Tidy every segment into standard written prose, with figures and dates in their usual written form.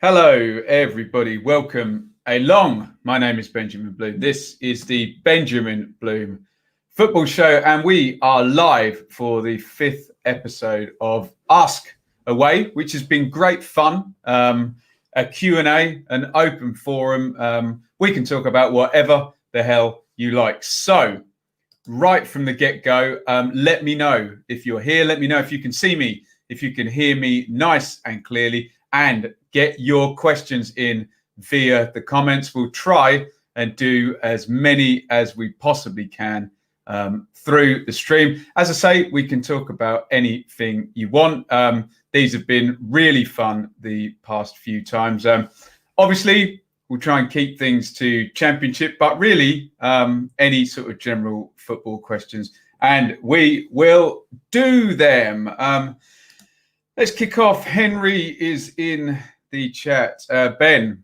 Hello, everybody. Welcome along. My name is Benjamin Bloom. This is the Benjamin Bloom Football Show, and we are live for the 5th episode of Ask Away, which has been great fun. A Q&A, an open forum. We can talk about whatever the hell you like. So, right from the get-go, let me know if you're here. Let me know if you can see me, if you can hear me nice and clearly, and get your questions in via the comments. We'll try and do as many as we possibly can through the stream. As I say, we can talk about anything you want. These have been really fun the past few times. Obviously, we'll try and keep things to Championship, but really any sort of general football questions, and we will do them. Let's kick off. Henry is in the chat. Ben,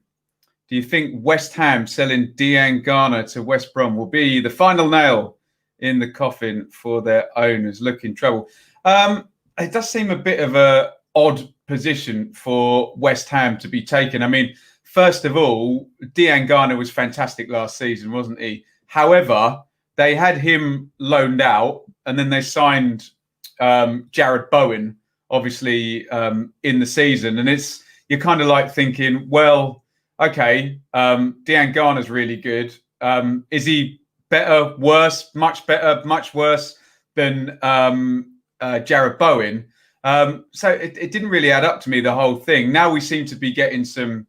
do you think West Ham selling Iain Garner to West Brom will be the final nail in the coffin for their owners? Look in trouble. It does seem a bit of a odd position for West Ham to be taken. I mean, first of all, Iain Garner was fantastic last season, wasn't he? However, they had him loaned out, and then they signed Jarrod Bowen, obviously, in the season. And you're kind of like thinking, well, okay, Iain Garner's really good. Is he better, worse, much better, much worse than Jarrod Bowen? So it didn't really add up to me, the whole thing. Now we seem to be getting some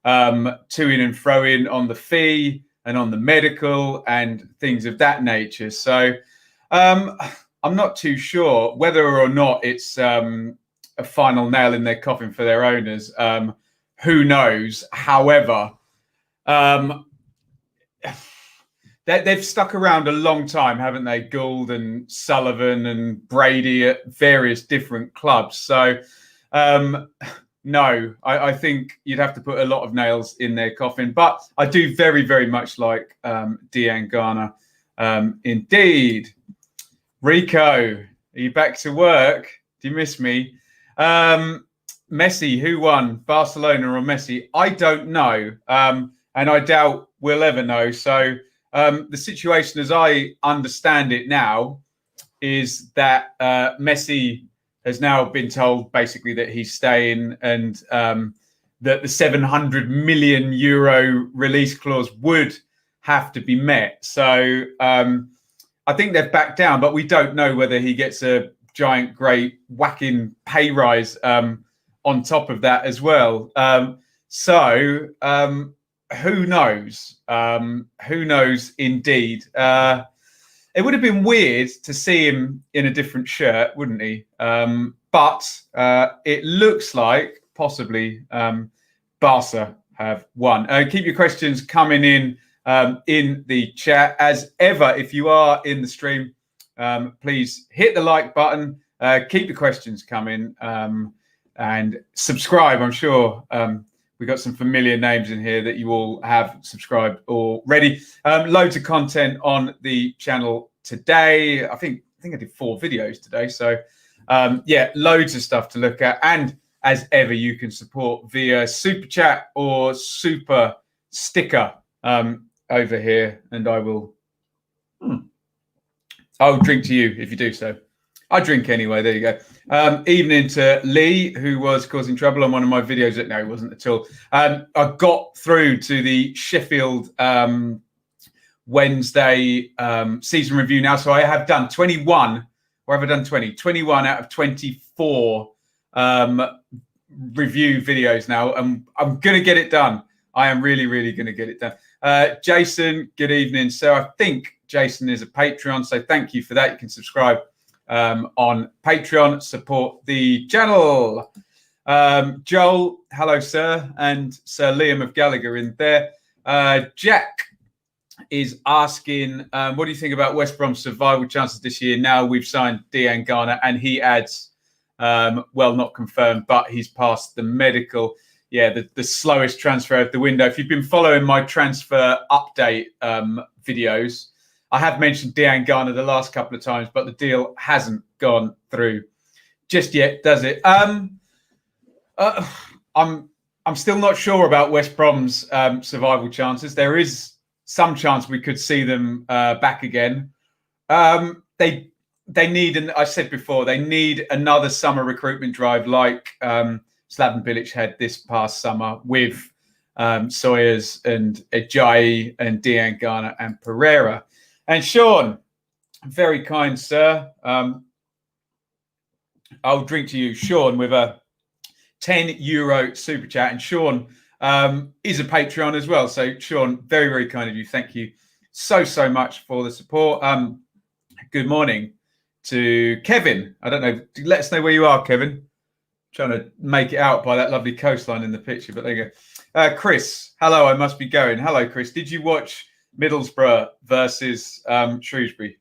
to-in and throw-in on the fee and on the medical and things of that nature. So I'm not too sure whether or not it's a final nail in their coffin for their owners. Who knows? However, they've stuck around a long time, haven't they? Gould and Sullivan and Brady at various different clubs. So, no, I think you'd have to put a lot of nails in their coffin. But I do very, very much like Iain Garner. Indeed. Rico, are you back to work? Do you miss me? Messi, who won, Barcelona or Messi? I don't know, and I doubt we'll ever know. So the situation, as I understand it now, is that Messi has now been told basically that he's staying, and that the 700 million euro release clause would have to be met. So I think they've backed down, but we don't know whether he gets a giant, great, whacking pay rise on top of that as well. So who knows? Who knows indeed? It would have been weird to see him in a different shirt, wouldn't he? But it looks like possibly Barca have won. Keep your questions coming in the chat. As ever, if you are in the stream, please hit the like button, keep the questions coming, and subscribe. I'm sure we've got some familiar names in here that you all have subscribed already. Loads of content on the channel today. I think I did 4 videos today. So yeah, loads of stuff to look at. And as ever, you can support via Super Chat or Super Sticker over here, and I will I'll drink to you if you do so. I drink anyway. There you go. Evening to Lee, who was causing trouble on one of my videos. No, he wasn't at all. I got through to the Sheffield Wednesday season review now. So I have done 21, or have I done 20? 21 out of 24 review videos now. I'm going to get it done. I am really, really going to get it done. Jason, good evening. So I think Jason is a Patreon. So thank you for that. You can subscribe on Patreon, support the channel. Joel, hello, sir. And Sir Liam of Gallagher in there. Jack is asking, what do you think about West Brom survival chances this year? Now we've signed Iain Garner, and he adds, well, not confirmed, but he's passed the medical. Yeah, the slowest transfer of the window. If you've been following my transfer update videos, I have mentioned Iain Garner the last couple of times, but the deal hasn't gone through just yet, does it? I'm I'm still not sure about West Brom's survival chances. There is some chance we could see them back again. They need, and I said before, they need another summer recruitment drive like Slaven Bilic had this past summer with Sawyers and Ajayi and Dean Garner and Pereira. And Sean, very kind, sir. I'll drink to you, Sean, with a €10 super chat. And Sean is a Patreon as well. So, Sean, very, very kind of you. Thank you so much for the support. Good morning to Kevin. I don't know. Let us know where you are, Kevin. Trying to make it out by that lovely coastline in the picture, but there you go. Chris, hello. I must be going. Hello, Chris. Did you watch Middlesbrough versus Shrewsbury?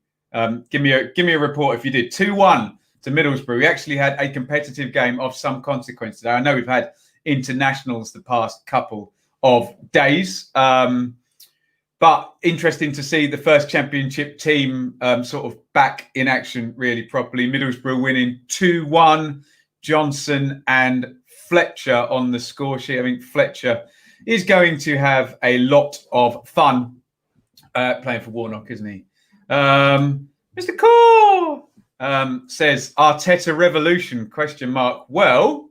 Give me a report if you did. 2-1 to Middlesbrough. We actually had a competitive game of some consequence today. I know we've had internationals the past couple of days, but interesting to see the first championship team sort of back in action really properly. Middlesbrough winning 2-1. Johnson and Fletcher on the score sheet. I think Fletcher is going to have a lot of fun playing for Warnock, isn't he? Mr. Core says Arteta revolution ? Well,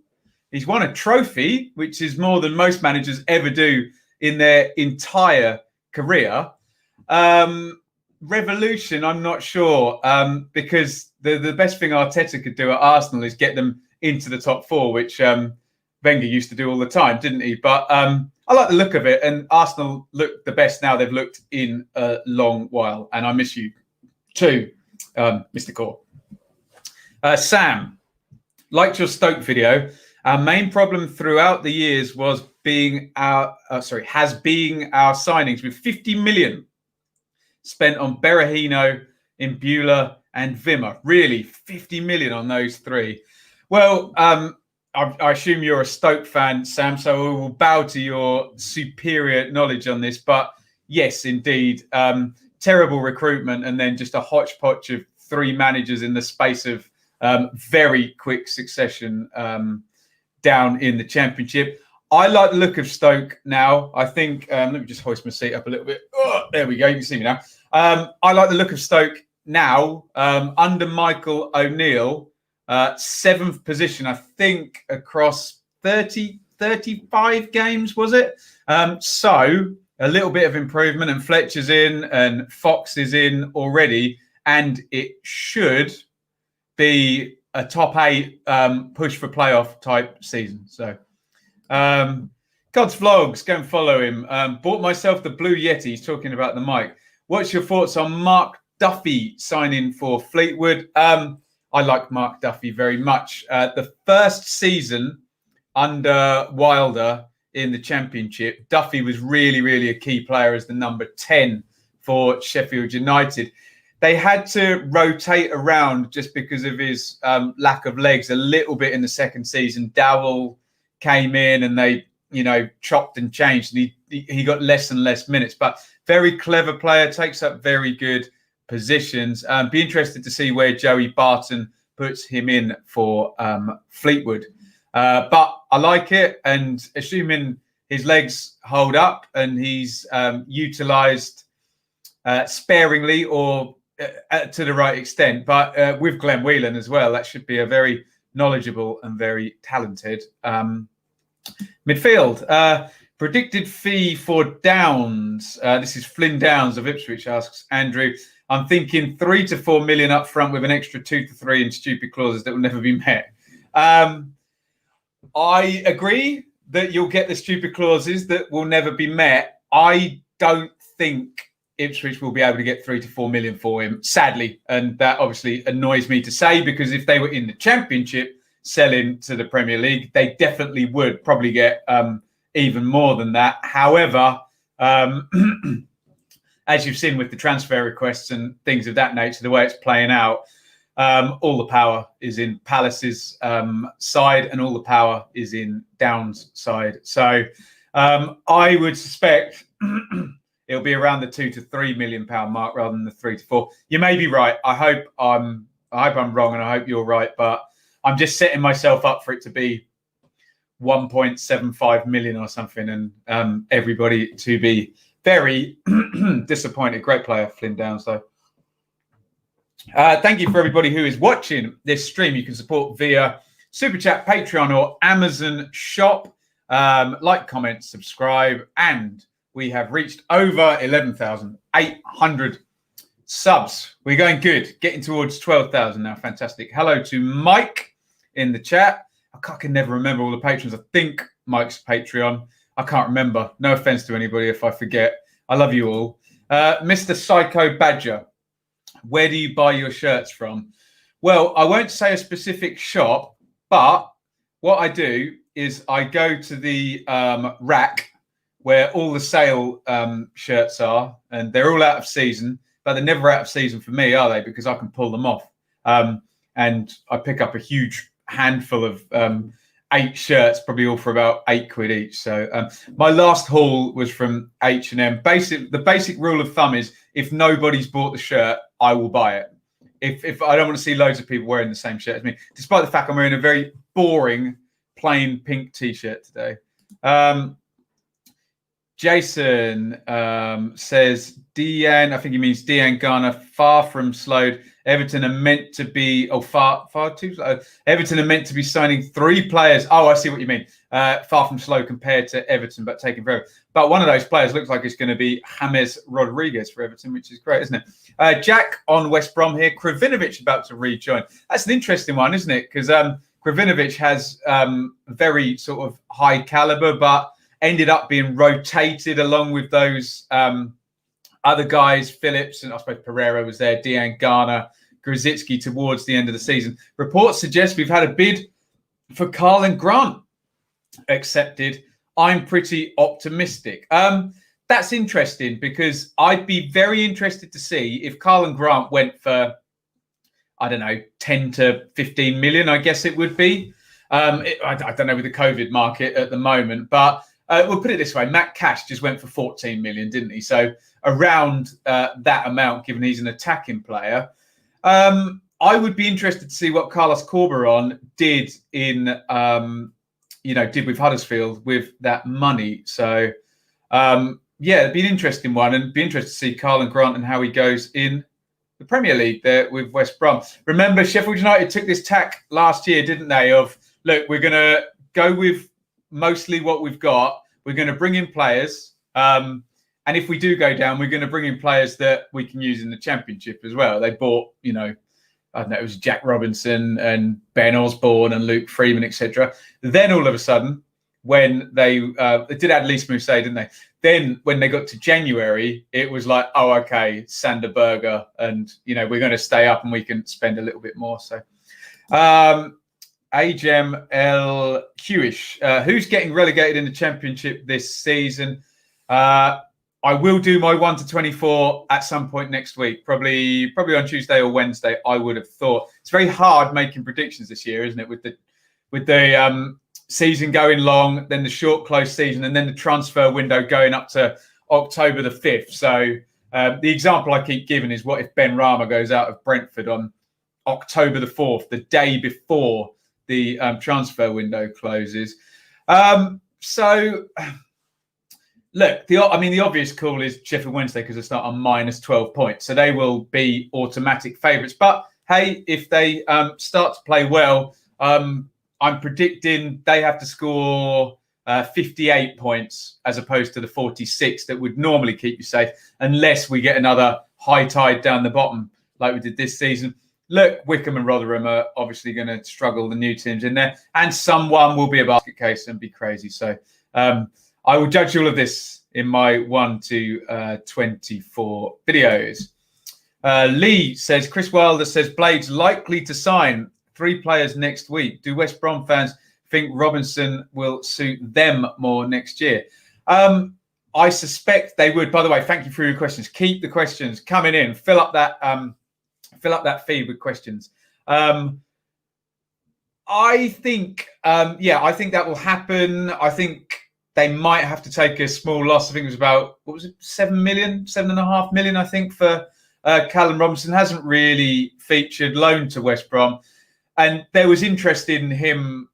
he's won a trophy, which is more than most managers ever do in their entire career. Revolution, I'm not sure, because the best thing Arteta could do at Arsenal is get them into the top four, which Wenger used to do all the time, didn't he? But I like the look of it, and Arsenal look the best now they've looked in a long while. And I miss you too, Mr. Core. Sam, liked your Stoke video. Our main problem throughout the years was has been our signings with 50 million spent on Berahino, Imbula, and Vimmer. Really, 50 million on those three. Well, I assume you're a Stoke fan, Sam, so I will bow to your superior knowledge on this. But yes, indeed, terrible recruitment, and then just a hodgepodge of three managers in the space of very quick succession down in the Championship. I like the look of Stoke now. I think, let me just hoist my seat up a little bit. Oh, there we go. You can see me now. I like the look of Stoke now under Michael O'Neill. 7th position, I think, across 35 games, was it? So a little bit of improvement, and Fletcher's in and Fox is in already, and it should be a top 8 push for playoff type season. So God's Vlogs, go and follow him. Bought myself the Blue Yeti. He's talking about the mic. What's your thoughts on Mark Duffy signing for Fleetwood? I like Mark Duffy very much. The first season under Wilder in the Championship, Duffy was really, really a key player as the number 10 for Sheffield United. They had to rotate around just because of his lack of legs a little bit in the second season. Dowell came in and they, chopped and changed. And he got less and less minutes, but very clever player, takes up very good positions. Be interested to see where Joey Barton puts him in for Fleetwood. But I like it, and assuming his legs hold up and he's utilised sparingly or to the right extent, but with Glenn Whelan as well, that should be a very knowledgeable and very talented midfield. Predicted fee for Downs. This is Flynn Downs of Ipswich asks Andrew. I'm thinking 3 to 4 million up front with an extra 2 to 3 in stupid clauses that will never be met. I agree that you'll get the stupid clauses that will never be met. I don't think Ipswich will be able to get 3 to 4 million for him, sadly. And that obviously annoys me to say, because if they were in the Championship selling to the Premier League, they definitely would probably get even more than that. However, as you've seen with the transfer requests and things of that nature, the way it's playing out, all the power is in Palace's side and all the power is in Downs' side. So I would suspect it'll be around the 2 to 3 million pound mark rather than the 3 to 4. You may be right. I hope I'm wrong, and I hope you're right. But I'm just setting myself up for it to be 1.75 million or something, and everybody to be very disappointed. Great player, Flynn Downs, though. Thank you for everybody who is watching this stream. You can support via Super Chat, Patreon, or Amazon Shop. Like, comment, subscribe, and we have reached over 11,800 subs. We're going good, getting towards 12,000 now. Fantastic. Hello to Mike in the chat. I can never remember all the patrons. I think Mike's Patreon. I can't remember. No offense to anybody if I forget. I love you all. Mr. Psycho Badger, where do you buy your shirts from? Well, I won't say a specific shop, but what I do is I go to the rack where all the sale shirts are, and they're all out of season, but they're never out of season for me, are they? Because I can pull them off. And I pick up a huge handful of 8 shirts, probably all for about £8 each. So my last haul was from H&M. The basic rule of thumb is if nobody's bought the shirt, I will buy it. If I don't want to see loads of people wearing the same shirt as me, despite the fact I'm wearing a very boring plain pink t-shirt today. Jason says Deanne, I think he means Deanne Garner, far from slowed. Everton are meant to be far too slow. Everton are meant to be signing 3 players. Oh, I see what you mean. Far from slow compared to Everton, but taking forever. But one of those players looks like it's going to be James Rodriguez for Everton, which is great, isn't it? Jack on West Brom here. Kravinovic about to rejoin. That's an interesting one, isn't it? Because Kravinovic has very sort of high caliber, but ended up being rotated along with those other guys, Phillips, and I suppose Pereira was there, Deanne Garner, Grzycki towards the end of the season. Reports suggest we've had a bid for Karlan Grant accepted. I'm pretty optimistic. That's interesting because I'd be very interested to see if Karlan Grant went for, I don't know, 10 to 15 million, I guess it would be. I don't know with the COVID market at the moment, but we'll put it this way. Matt Cash just went for 14 million, didn't he? So around that amount, given he's an attacking player. I would be interested to see what Carlos Corberon did did with Huddersfield with that money. So, it'd be an interesting one, and be interested to see Karlan Grant and how he goes in the Premier League there with West Brom. Remember, Sheffield United took this tack last year, didn't they? Of, look, we're going to go with mostly what we've got. We're going to bring in players. And if we do go down, we're going to bring in players that we can use in the Championship as well. They bought, I don't know, it was Jack Robinson and Ben Osborne and Luke Freeman, etc. Then all of a sudden, when they did add Lise Mousset, didn't they? Then when they got to January, it was like, oh, okay, Sander Berger, and we're going to stay up and we can spend a little bit more. So, Ajem El Hewish, who's getting relegated in the Championship this season? I will do my 1 to 24 at some point next week, probably on Tuesday or Wednesday. I would have thought. It's very hard making predictions this year, isn't it? With the season going long, then the short close season, and then the transfer window going up to October the 5th. So the example I keep giving is, what if Ben Rama goes out of Brentford on October the 4th, the day before the transfer window closes? Look, the obvious call is Sheffield Wednesday because it's not on minus 12 points. So they will be automatic favourites. But, hey, if they start to play well, I'm predicting they have to score 58 points as opposed to the 46 that would normally keep you safe, unless we get another high tide down the bottom like we did this season. Look, Wickham and Rotherham are obviously going to struggle, the new teams in there. And someone will be a basket case and be crazy. So, I will judge all of this in my 1 to 24 videos. Lee says, Chris Wilder says, Blade's likely to sign 3 players next week. Do West Brom fans think Robinson will suit them more next year? I suspect they would. By the way, thank you for your questions. Keep the questions coming in. Fill up that feed with questions. I think that will happen. I think they might have to take a small loss. I think it was about, 7.5 million, I think, for Callum Robinson. Hasn't really featured, loaned to West Brom. And there was interest in him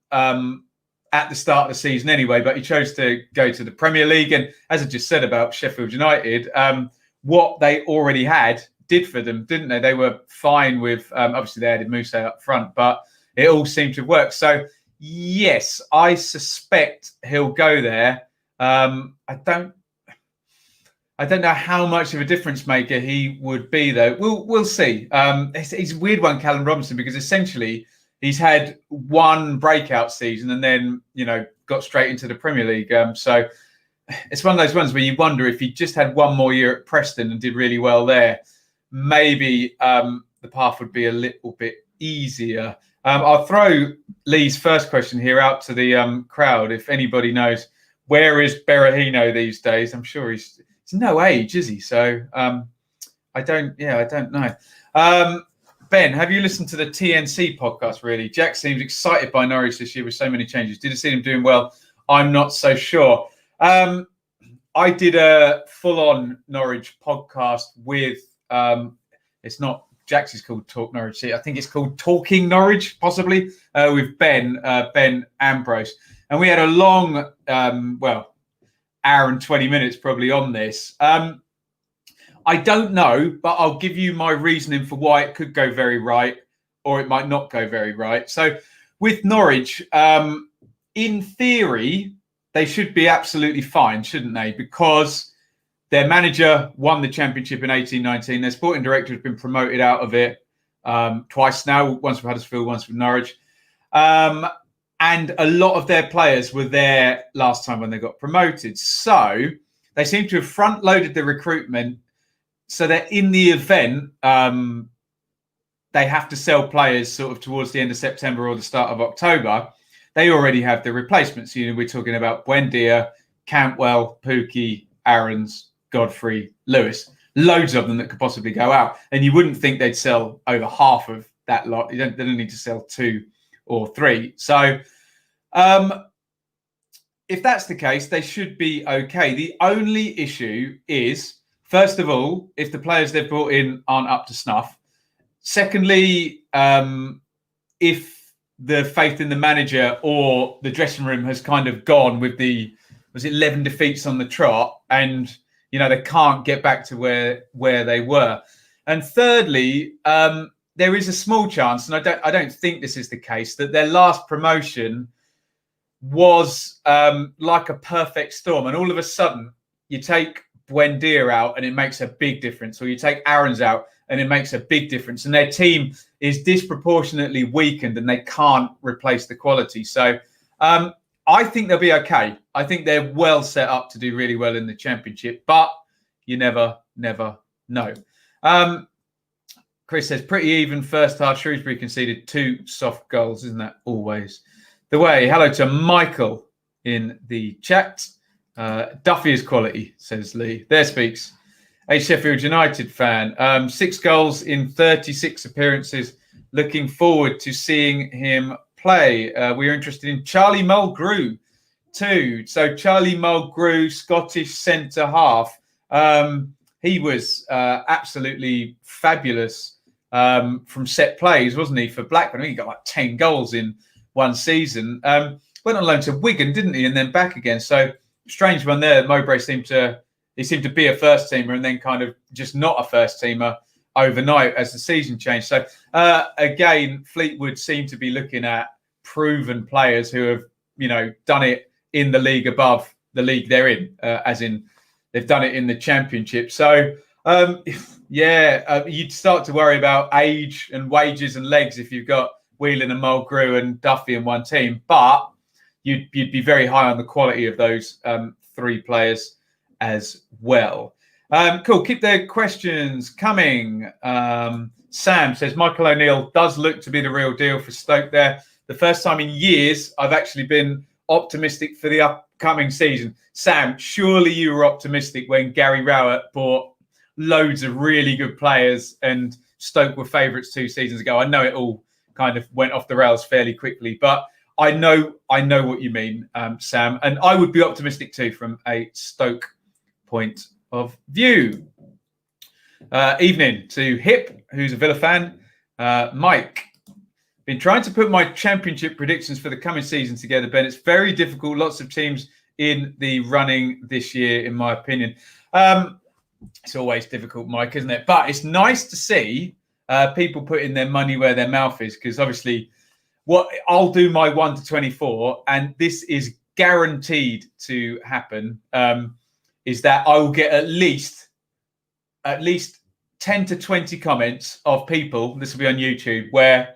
at the start of the season anyway, but he chose to go to the Premier League. And as I just said about Sheffield United, what they already had did for them, didn't they? They were fine with, obviously they added Moussa up front, but it all seemed to work. So, yes, I suspect he'll go there. I don't know how much of a difference maker he would be, though. We'll see. It's a weird one, Callum Robinson, because essentially he's had one breakout season and then, got straight into the Premier League. So it's one of those ones where you wonder if he just had one more year at Preston and did really well there, maybe the path would be a little bit easier. I'll throw Lee's first question here out to the crowd. If anybody knows, where is Berahino these days? I'm sure he's no age, is he? So I don't know. Ben, have you listened to the TNC podcast, really? Jack seems excited by Norwich this year with so many changes. Did you see him doing well? I'm not so sure. I did a full-on Norwich podcast with, it's not, Jack's is called Talk Norwich. I think it's called Talking Norwich, possibly, with Ben Ambrose. And we had a long, hour and 20 minutes probably on this. I don't know, but I'll give you my reasoning for why it could go very right or it might not go very right. So with Norwich, in theory, they should be absolutely fine, shouldn't they? Because their manager won the championship in 18-19. Their sporting director has been promoted out of it twice now, once with Huddersfield, once with Norwich. And a lot of their players were there last time when they got promoted. So they seem to have front-loaded the recruitment so that in the event they have to sell players sort of towards the end of September or the start of October, they already have the replacements. We're talking about Buendia, Cantwell, Pookie, Aarons, Godfrey, Lewis. Loads of them that could possibly go out. And you wouldn't think they'd sell over half of that lot. They don't need to sell 2 or 3. So if that's the case, they should be okay. The only issue is, first of all, if the players they've brought in aren't up to snuff. Secondly, if the faith in the manager or the dressing room has kind of gone with 11 defeats on the trot and, they can't get back to where they were. And thirdly, there is a small chance, and I don't think this is the case, that their last promotion was like a perfect storm. And all of a sudden, you take Buendia out and it makes a big difference, or you take Aarons out and it makes a big difference. And their team is disproportionately weakened and they can't replace the quality. So I think they'll be okay. I think they're well set up to do really well in the championship, but you never know. Chris says, pretty even first half. Shrewsbury conceded 2 soft goals. Isn't that always the way? Hello to Michael in the chat. Duffy is quality, says Lee. There speaks a Sheffield United fan. 6 goals in 36 appearances. Looking forward to seeing him play. We are interested in Charlie Mulgrew too. So Charlie Mulgrew, Scottish centre half. He was absolutely fabulous from set plays, wasn't he, for Blackburn? I think he got like 10 goals in one season. Went on loan to Wigan, didn't he? And then back again. So strange one there. Mowbray seemed to be a first teamer and then kind of just not a first teamer overnight as the season changed. So again, Fleetwood seem to be looking at proven players who have, done it in the league above the league they're in, as in they've done it in the championship. So you'd start to worry about age and wages and legs if you've got Whelan and Mulgrew and Duffy in one team, but you'd be very high on the quality of those 3 players as well. Cool. Keep the questions coming. Sam says, Michael O'Neill does look to be the real deal for Stoke there. The first time in years I've actually been optimistic for the upcoming season. Sam, surely you were optimistic when Gary Rowett bought loads of really good players and Stoke were favourites 2 seasons ago. I know it all kind of went off the rails fairly quickly, but I know what you mean, Sam. And I would be optimistic too from a Stoke point of view. Evening to Hip, who's a Villa fan. Mike, Been trying to put my championship predictions for the coming season together, Ben. It's very difficult. Lots of teams in the running this year, in my opinion. It's always difficult, Mike, isn't it? But it's nice to see people putting their money where their mouth is, because obviously what I'll do my 1 to 24, and this is guaranteed to happen, is that I will get at least 10 to 20 comments of people, this will be on YouTube, where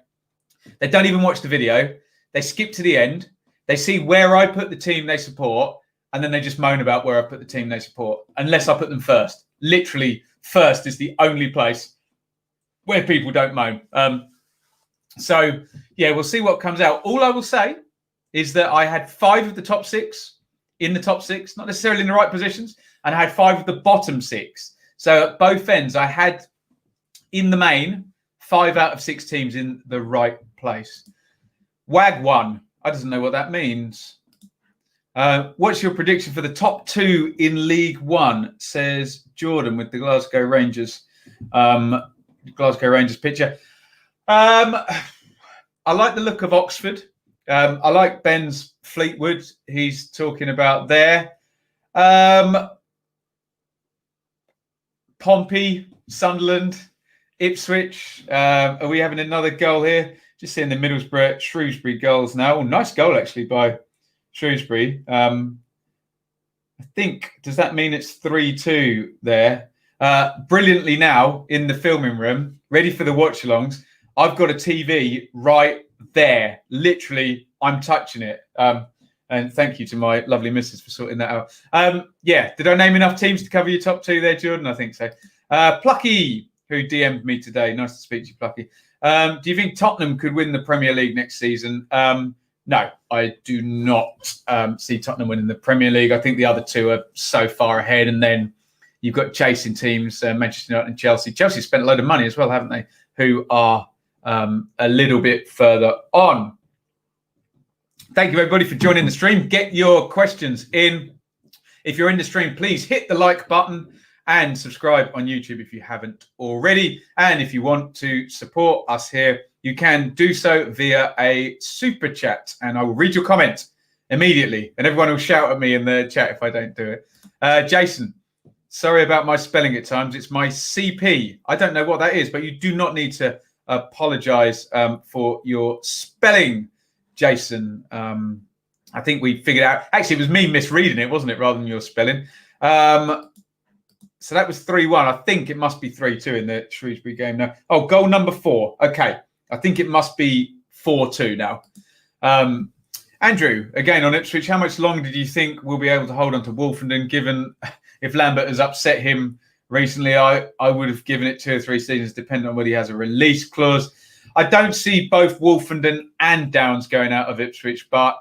they don't even watch the video. They skip to the end. They see where I put the team they support, and then they just moan about where I put the team they support, unless I put them first. Literally, first is the only place where people don't moan. So, yeah, we'll see what comes out. All I will say is that I had 5 of the top 6 in the top 6, not necessarily in the right positions, and I had 5 of the bottom 6. So at both ends, I had, in the main, 5 out of 6 teams in the right place. WAG 1. I don't know what that means. What's your prediction for the top 2 in League One? Says Jordan with the Glasgow Rangers. Glasgow Rangers picture. I like the look of Oxford. I like Ben's Fleetwood. He's talking about there. Pompey, Sunderland, Ipswich. Are we having another goal here? Just seeing the Middlesbrough, Shrewsbury goals now. Oh, nice goal actually by Shrewsbury. I think, does that mean it's 3-2 there? Brilliantly now in the filming room, ready for the watch-alongs. I've got a TV right there. Literally, I'm touching it. And thank you to my lovely missus for sorting that out. Yeah, did I name enough teams to cover your top 2 there, Jordan? I think so. Plucky, who DM'd me today. Nice to speak to you, Plucky. Do you think Tottenham could win the Premier League next season? No, I do not see Tottenham winning the Premier League. I think the other 2 are so far ahead. And then you've got chasing teams, Manchester United and Chelsea. Chelsea spent a load of money as well, haven't they? Who are a little bit further on. Thank you, everybody, for joining the stream. Get your questions in. If you're in the stream, please hit the like button and subscribe on YouTube if you haven't already. And if you want to support us here, you can do so via a super chat. And I will read your comment immediately. And everyone will shout at me in the chat if I don't do it. Jason, sorry about my spelling at times. It's my CP. I don't know what that is, but you do not need to apologize for your spelling, Jason. I think we figured out. Actually, it was me misreading it, wasn't it, rather than your spelling. So that was 3-1. I think it must be 3-2 in the Shrewsbury game now. Oh, goal number 4. Okay. I think it must be 4-2 now. Andrew, again on Ipswich, how much longer did you think we'll be able to hold on to Wolfenden, given if Lambert has upset him recently? I would have given it 2 or 3 seasons, depending on whether he has a release clause. I don't see both Wolfenden and Downs going out of Ipswich, but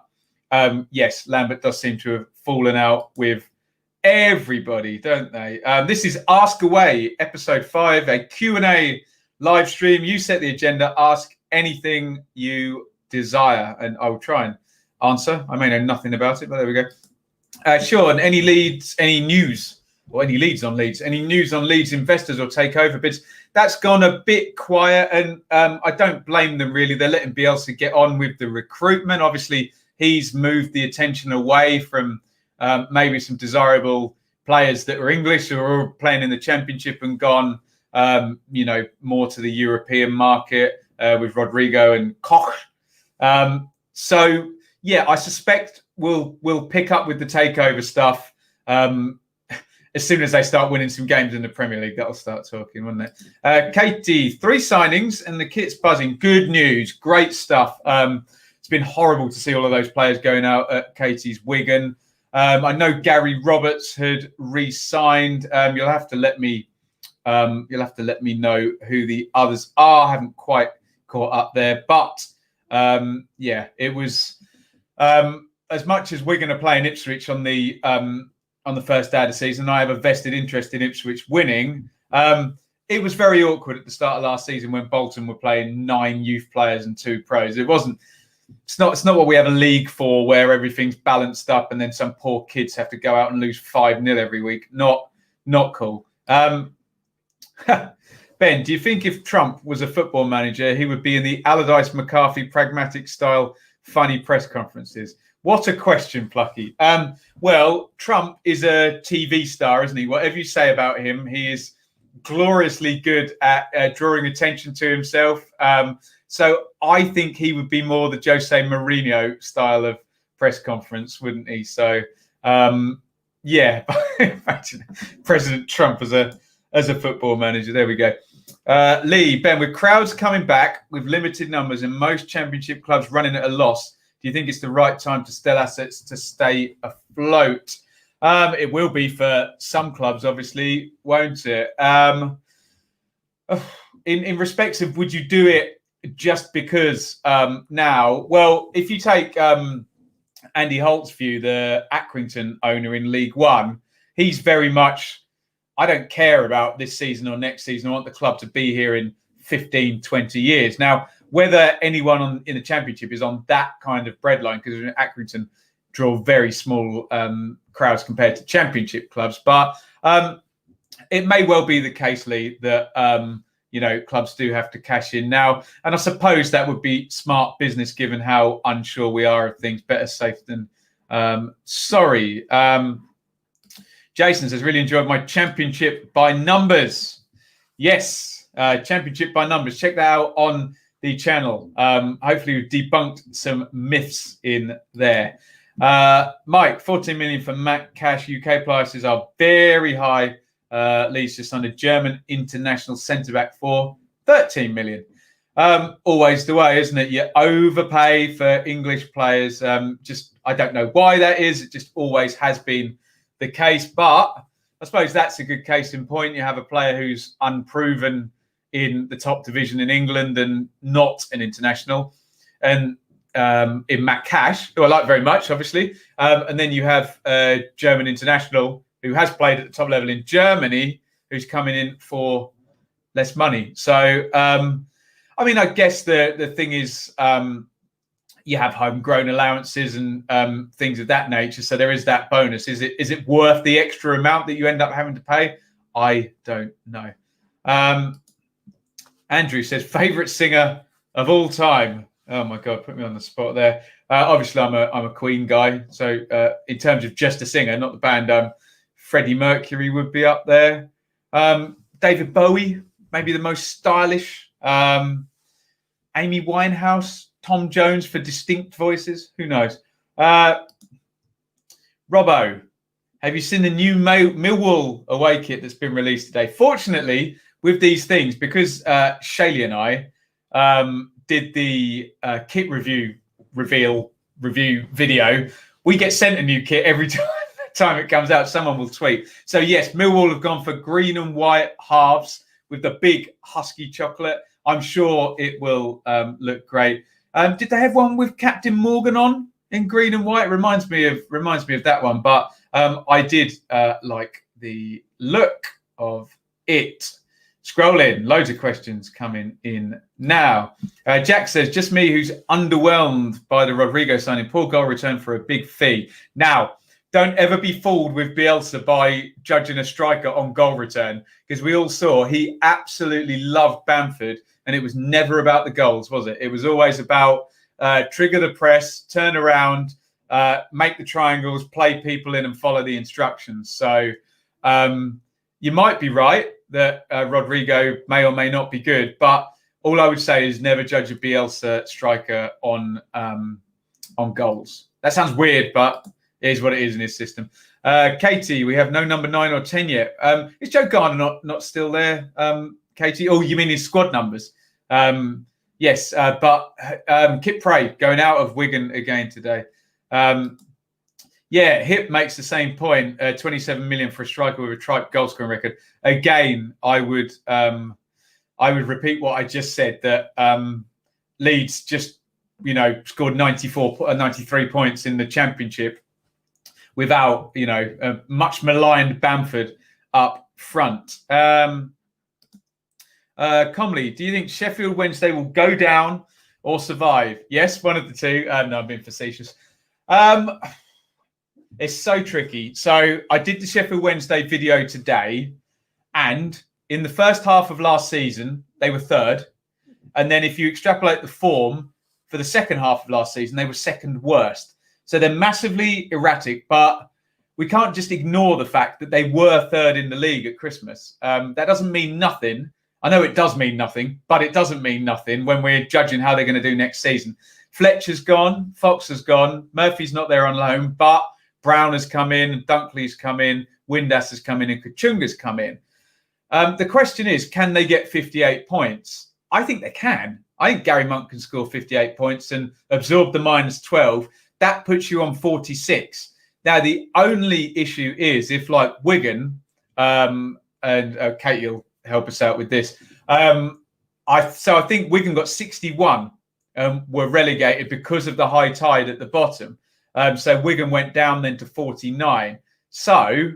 yes, Lambert does seem to have fallen out with everybody, don't they? This is Ask Away, episode 5, a Q&A live stream. You set the agenda, ask anything you desire, and I will try and answer. I may know nothing about it, but there we go. Sean, any leads, any news, or any leads on Leeds? Any news on Leeds investors or takeover bids? That's gone a bit quiet, and I don't blame them, really. They're letting Bielsa get on with the recruitment. Obviously, he's moved the attention away from maybe some desirable players that were English or are playing in the Championship and gone, more to the European market with Rodrigo and Koch. So, yeah, I suspect we'll pick up with the takeover stuff. As soon as they start winning some games in the Premier League, that'll start talking, won't it? Katie, 3 signings and the kit's buzzing. Good news. Great stuff. It's been horrible to see all of those players going out at Katie's Wigan. I know Gary Roberts had re-signed. You'll have to let me know who the others are. I haven't quite caught up there, but it was as much as Wigan are playing Ipswich on the first day of the season. I have a vested interest in Ipswich winning. It was very awkward at the start of last season when Bolton were playing 9 youth players and 2 pros. It's not what we have a league for, where everything's balanced up and then some poor kids have to go out and lose 5-0 every week. Not cool. Ben, do you think if Trump was a football manager, he would be in the Allardyce McCarthy pragmatic style funny press conferences? What a question, Plucky. Well, Trump is a TV star, isn't he? Whatever you say about him, he is gloriously good at drawing attention to himself. So I think he would be more the Jose Mourinho style of press conference, wouldn't he? So, yeah, imagine President Trump as a football manager. There we go. Lee, Ben, with crowds coming back with limited numbers and most championship clubs running at a loss, do you think it's the right time to sell assets to stay afloat? It will be for some clubs, obviously, won't it? In respects of, would you do it just because now? Well, if you take Andy Holt's view, the Accrington owner in League One, he's very much, I don't care about this season or next season. I want the club to be here in 15, 20 years. Now, whether anyone in the Championship is on that kind of breadline, because Accrington draw very small crowds compared to Championship clubs, but it may well be the case, Lee, that clubs do have to cash in now, and I suppose that would be smart business given how unsure we are of things. Better safe than sorry. Jason says, really enjoyed my Championship by numbers. Yes, Championship by numbers. Check that out on the channel. Hopefully we've debunked some myths in there. Mike, 14 million for Matt Cash. UK prices are very high. Leeds just signed a German international centre-back for 13 million. Always the way, isn't it? You overpay for English players. I don't know why that is. It just always has been the case. But I suppose that's a good case in point. You have a player who's unproven in the top division in England and not an international. And in Matt Cash, who I like very much, obviously. And then you have a German international who has played at the top level in Germany, who's coming in for less money. So, I guess the thing is, you have homegrown allowances and things of that nature. So there is that bonus. Is it worth the extra amount that you end up having to pay? I don't know. Andrew says, favourite singer of all time. Oh my God, put me on the spot there. Obviously, I'm a Queen guy. So in terms of just a singer, not the band, Freddie Mercury would be up there. David Bowie, maybe the most stylish. Amy Winehouse, Tom Jones for distinct voices. Who knows? Robbo, have you seen the new Millwall away kit that's been released today? Fortunately, with these things, because Shaylee and I did the kit review video, we get sent a new kit every time it comes out. Someone will tweet. So yes, Millwall have gone for green and white halves with the big husky chocolate. I'm sure it will look great. Did they have one with Captain Morgan on in green and white? Reminds me of that one. But I did like the look of it. Scroll in, loads of questions coming in now. Jack says, just me who's underwhelmed by the Rodrigo signing. Poor goal return for a big fee. Now, don't ever be fooled with Bielsa by judging a striker on goal return, because we all saw he absolutely loved Bamford, and it was never about the goals, was it? It was always about trigger the press, turn around, make the triangles, play people in and follow the instructions. So you might be right that Rodrigo may or may not be good, but all I would say is never judge a Bielsa striker on goals. That sounds weird, but it is what it is in his system. Katie, we have no number 9 or 10 yet. Is Joe Gardner not still there, Katie? Oh, you mean his squad numbers? Yes, but Kit Prey going out of Wigan again today. Yeah, Hip makes the same point. 27 million for a striker with a tripe goal scoring record. Again, I would repeat what I just said, that Leeds just scored 93 points in the Championship without a much maligned Bamford up front. Comley, do you think Sheffield Wednesday will go down or survive? Yes, one of the two. No, I'm being facetious. It's so tricky. So I did the Sheffield Wednesday video today, and in the first half of last season, they were third. And then if you extrapolate the form for the second half of last season, they were second worst. So they're massively erratic, but we can't just ignore the fact that they were third in the league at Christmas. That doesn't mean nothing. I know it does mean nothing, but it doesn't mean nothing when we're judging how they're going to do next season. Fletcher's gone, Fox has gone, Murphy's not there on loan, but Brown has come in, Dunkley's come in, Windass has come in, and Kachunga's come in. The question is, can they get 58 points? I think they can. I think Gary Monk can score 58 points and absorb the minus 12. That puts you on 46. Now, the only issue is if, like Wigan, and Kate, you'll help us out with this. I think Wigan got 61, were relegated because of the high tide at the bottom. So Wigan went down then to 49. So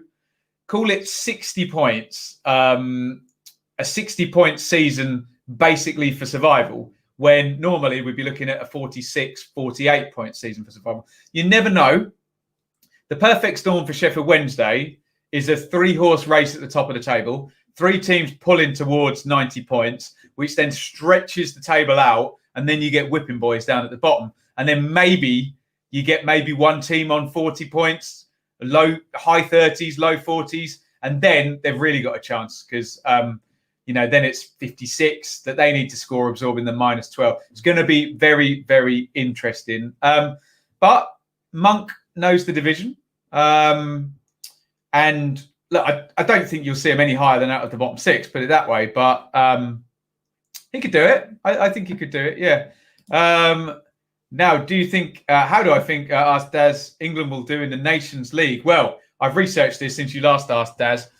call it 60 points, a 60-point season basically for survival, when normally we'd be looking at a 46, 48-point season for survival. You never know. The perfect storm for Sheffield Wednesday is a 3-horse race at the top of the table, 3 teams pulling towards 90 points, which then stretches the table out, and then you get whipping boys down at the bottom. And then maybe you get one team on 40 points, high 30s, low 40s, and then they've really got a chance because, then it's 56 that they need to score, absorbing the minus 12. It's going to be very, very interesting. But Monk knows the division. And look, I don't think you'll see him any higher than out of the bottom 6, put it that way. But he could do it. I think he could do it, yeah. Now, do you think, how do I think asked Daz, England will do in the Nations League? Well, I've researched this since you last asked, Daz.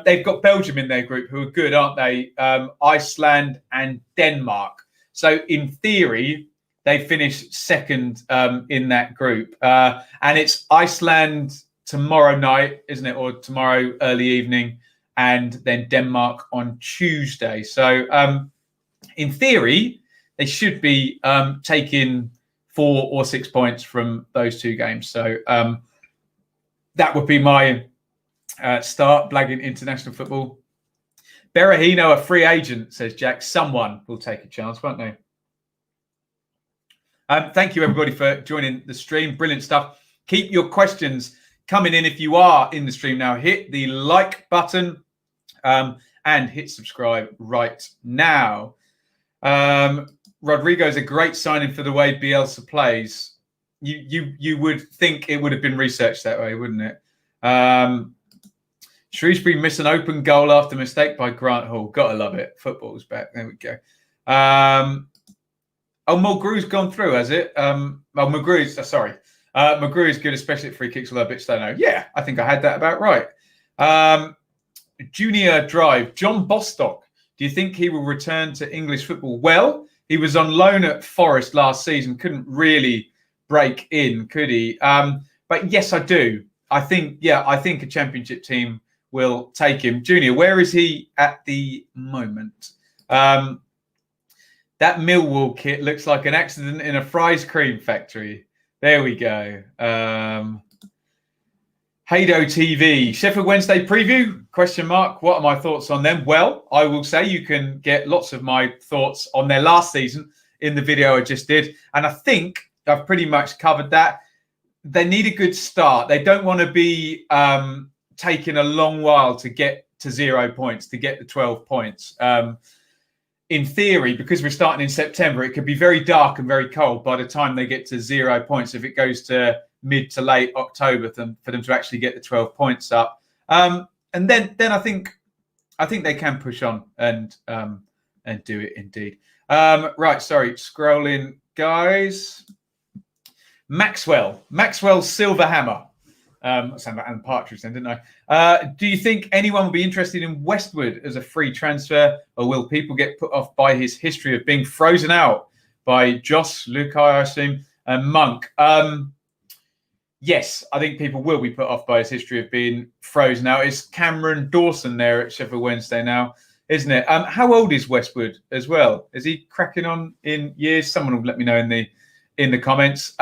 They've got Belgium in their group, who are good, aren't they? Iceland and Denmark. So in theory, they finished second in that group. And it's Iceland tomorrow night, isn't it? Or tomorrow early evening, and then Denmark on Tuesday. So in theory, they should be taking 4 or 6 points from those 2 games. So that would be my start, blagging international football. Berahino, a free agent, says Jack. Someone will take a chance, won't they? Thank you, everybody, for joining the stream. Brilliant stuff. Keep your questions coming in if you are in the stream now. Hit the like button and hit subscribe right now. Rodrigo's a great signing for the way Bielsa plays. You would think it would have been researched that way, wouldn't it? Shrewsbury miss an open goal after mistake by Grant Hall. Gotta love it. Football's back. There we go. Mulgrew's gone through, has it? Mulgrew's, Mulgrew is good, especially at free kicks, although a bit slow now. Yeah, I think I had that about right. Junior Drive. John Bostock. Do you think he will return to English football? Well, he was on loan at Forest last season. Couldn't really break in, could he? But yes, I do. I think a championship team will take him. Junior, where is he at the moment? That Millwall kit looks like an accident in a fries cream factory. There we go. Haydo TV. Sheffield Wednesday preview? Question mark. What are my thoughts on them? Well, I will say you can get lots of my thoughts on their last season in the video I just did. And I think I've pretty much covered that. They need a good start. They don't want to be taking a long while to get to 0 points, to get the 12 points. In theory, because we're starting in September, it could be very dark and very cold by the time they get to 0 points. If it goes to mid to late October for them to actually get the 12 points up, and then I think they can push on and do it indeed. Right, sorry, scrolling, guys. Maxwell Silver Hammer. I sound like Alan Partridge then, didn't I? Do you think anyone will be interested in Westwood as a free transfer, or will people get put off by his history of being frozen out by Joss, Lukai, I assume, and Monk? Yes, I think people will be put off by his history of being frozen out. It's Cameron Dawson there at Sheffield Wednesday now, isn't it? How old is Westwood as well? Is he cracking on in years? Someone will let me know in the comments.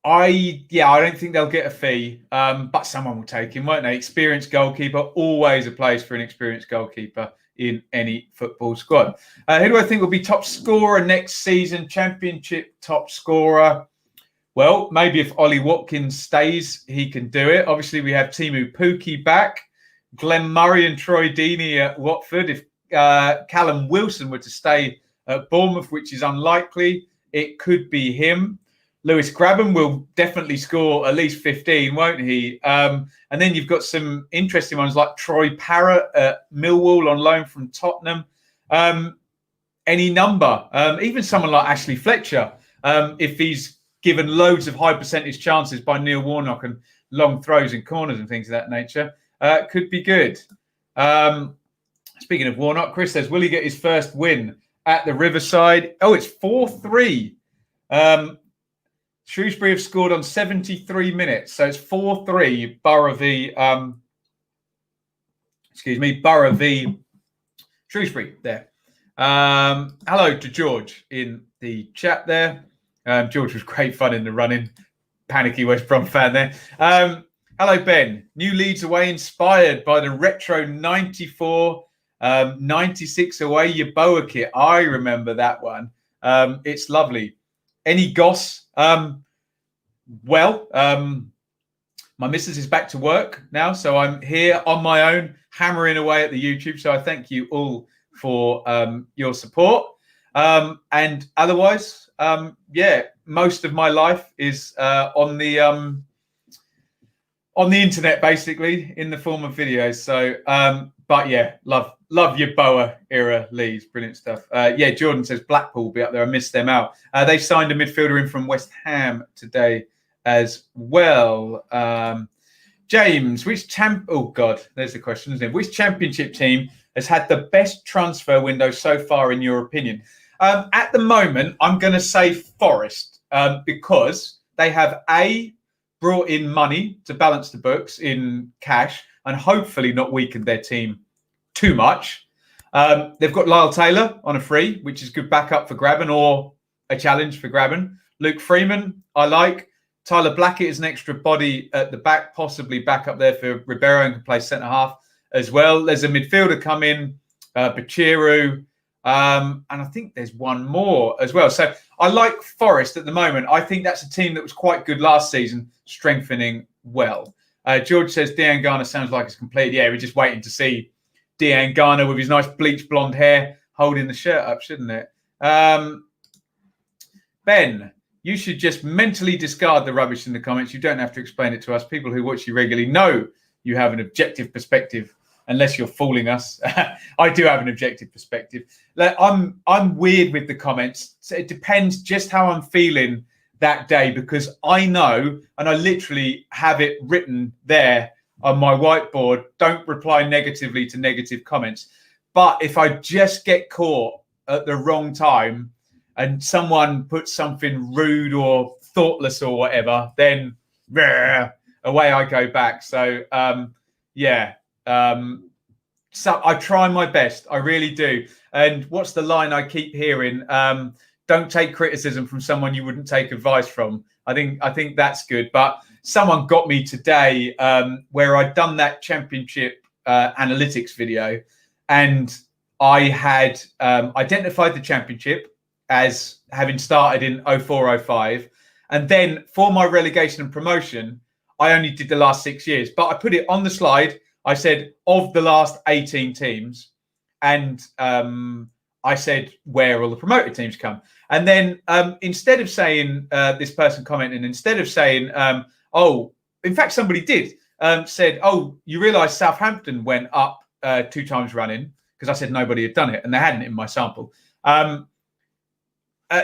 I don't think they'll get a fee, but someone will take him, won't they? Experienced goalkeeper, always a place for an experienced goalkeeper in any football squad. Who do I think will be top scorer next season? Championship top scorer. Well, maybe if Ollie Watkins stays, he can do it. Obviously, we have Timu Pukki back, Glenn Murray and Troy Deeney at Watford. If Callum Wilson were to stay at Bournemouth, which is unlikely, it could be him. Lewis Grabban will definitely score at least 15, won't he? And then you've got some interesting ones like Troy Parrott at Millwall on loan from Tottenham. Any number, even someone like Ashley Fletcher, if he's given loads of high percentage chances by Neil Warnock and long throws and corners and things of that nature, could be good. Speaking of Warnock, Chris says, will he get his first win at the Riverside? Oh, it's 4-3. Shrewsbury have scored on 73 minutes. So it's 4-3 Borough v Shrewsbury there. Hello to George in the chat there. George was great fun in the running. Panicky West Brom fan there. Hello, Ben. New Leeds away inspired by the retro 94, 96 away Yeboah kit. I remember that one. It's lovely. Any goss? My missus is back to work now, so I'm here on my own, hammering away at the YouTube. So I thank you all for your support. And otherwise, most of my life is on the internet, basically, in the form of videos. So, love your Boa era Leeds. Brilliant stuff. Jordan says Blackpool will be up there. I missed them out. They signed a midfielder in from West Ham today as well. James, there's the question, isn't it? Which championship team has had the best transfer window so far, in your opinion? At the moment, I'm going to say Forest, because they have brought in money to balance the books in cash and hopefully not weakened their team too much. They've got Lyle Taylor on a free, which is good backup for Grabban or a challenge for Grabban. Luke Freeman, I like. Tyler Blackett is an extra body at the back, possibly back up there for Ribeiro and can play centre half as well. There's a midfielder come in, Bachiru, and I think there's one more as well. So I like Forest at the moment. I think that's a team that was quite good last season, strengthening well. George says Dejan Garner sounds like it's complete. Yeah, we're just waiting to see Dejan Garner with his nice bleached blonde hair holding the shirt up, shouldn't it? Ben, you should just mentally discard the rubbish in the comments. You don't have to explain it to us. People who watch you regularly know you have an objective perspective, unless you're fooling us. I do have an objective perspective. I'm weird with the comments. So it depends just how I'm feeling that day, because I know, and I literally have it written there on my whiteboard, don't reply negatively to negative comments. But if I just get caught at the wrong time and someone puts something rude or thoughtless or whatever, then away I go back. So, so I try my best. I really do. And what's the line I keep hearing? Don't take criticism from someone you wouldn't take advice from. I think that's good. But someone got me today where I'd done that championship analytics video, and I had identified the championship as having started in 04-05. And then for my relegation and promotion, I only did the last 6 years. But I put it on the slide. I said, of the last 18 teams. And I said, where all the promoted teams come. And then instead of saying, this person commenting, instead of saying, in fact, somebody did, said, you realise Southampton went up 2 times running, because I said nobody had done it and they hadn't in my sample.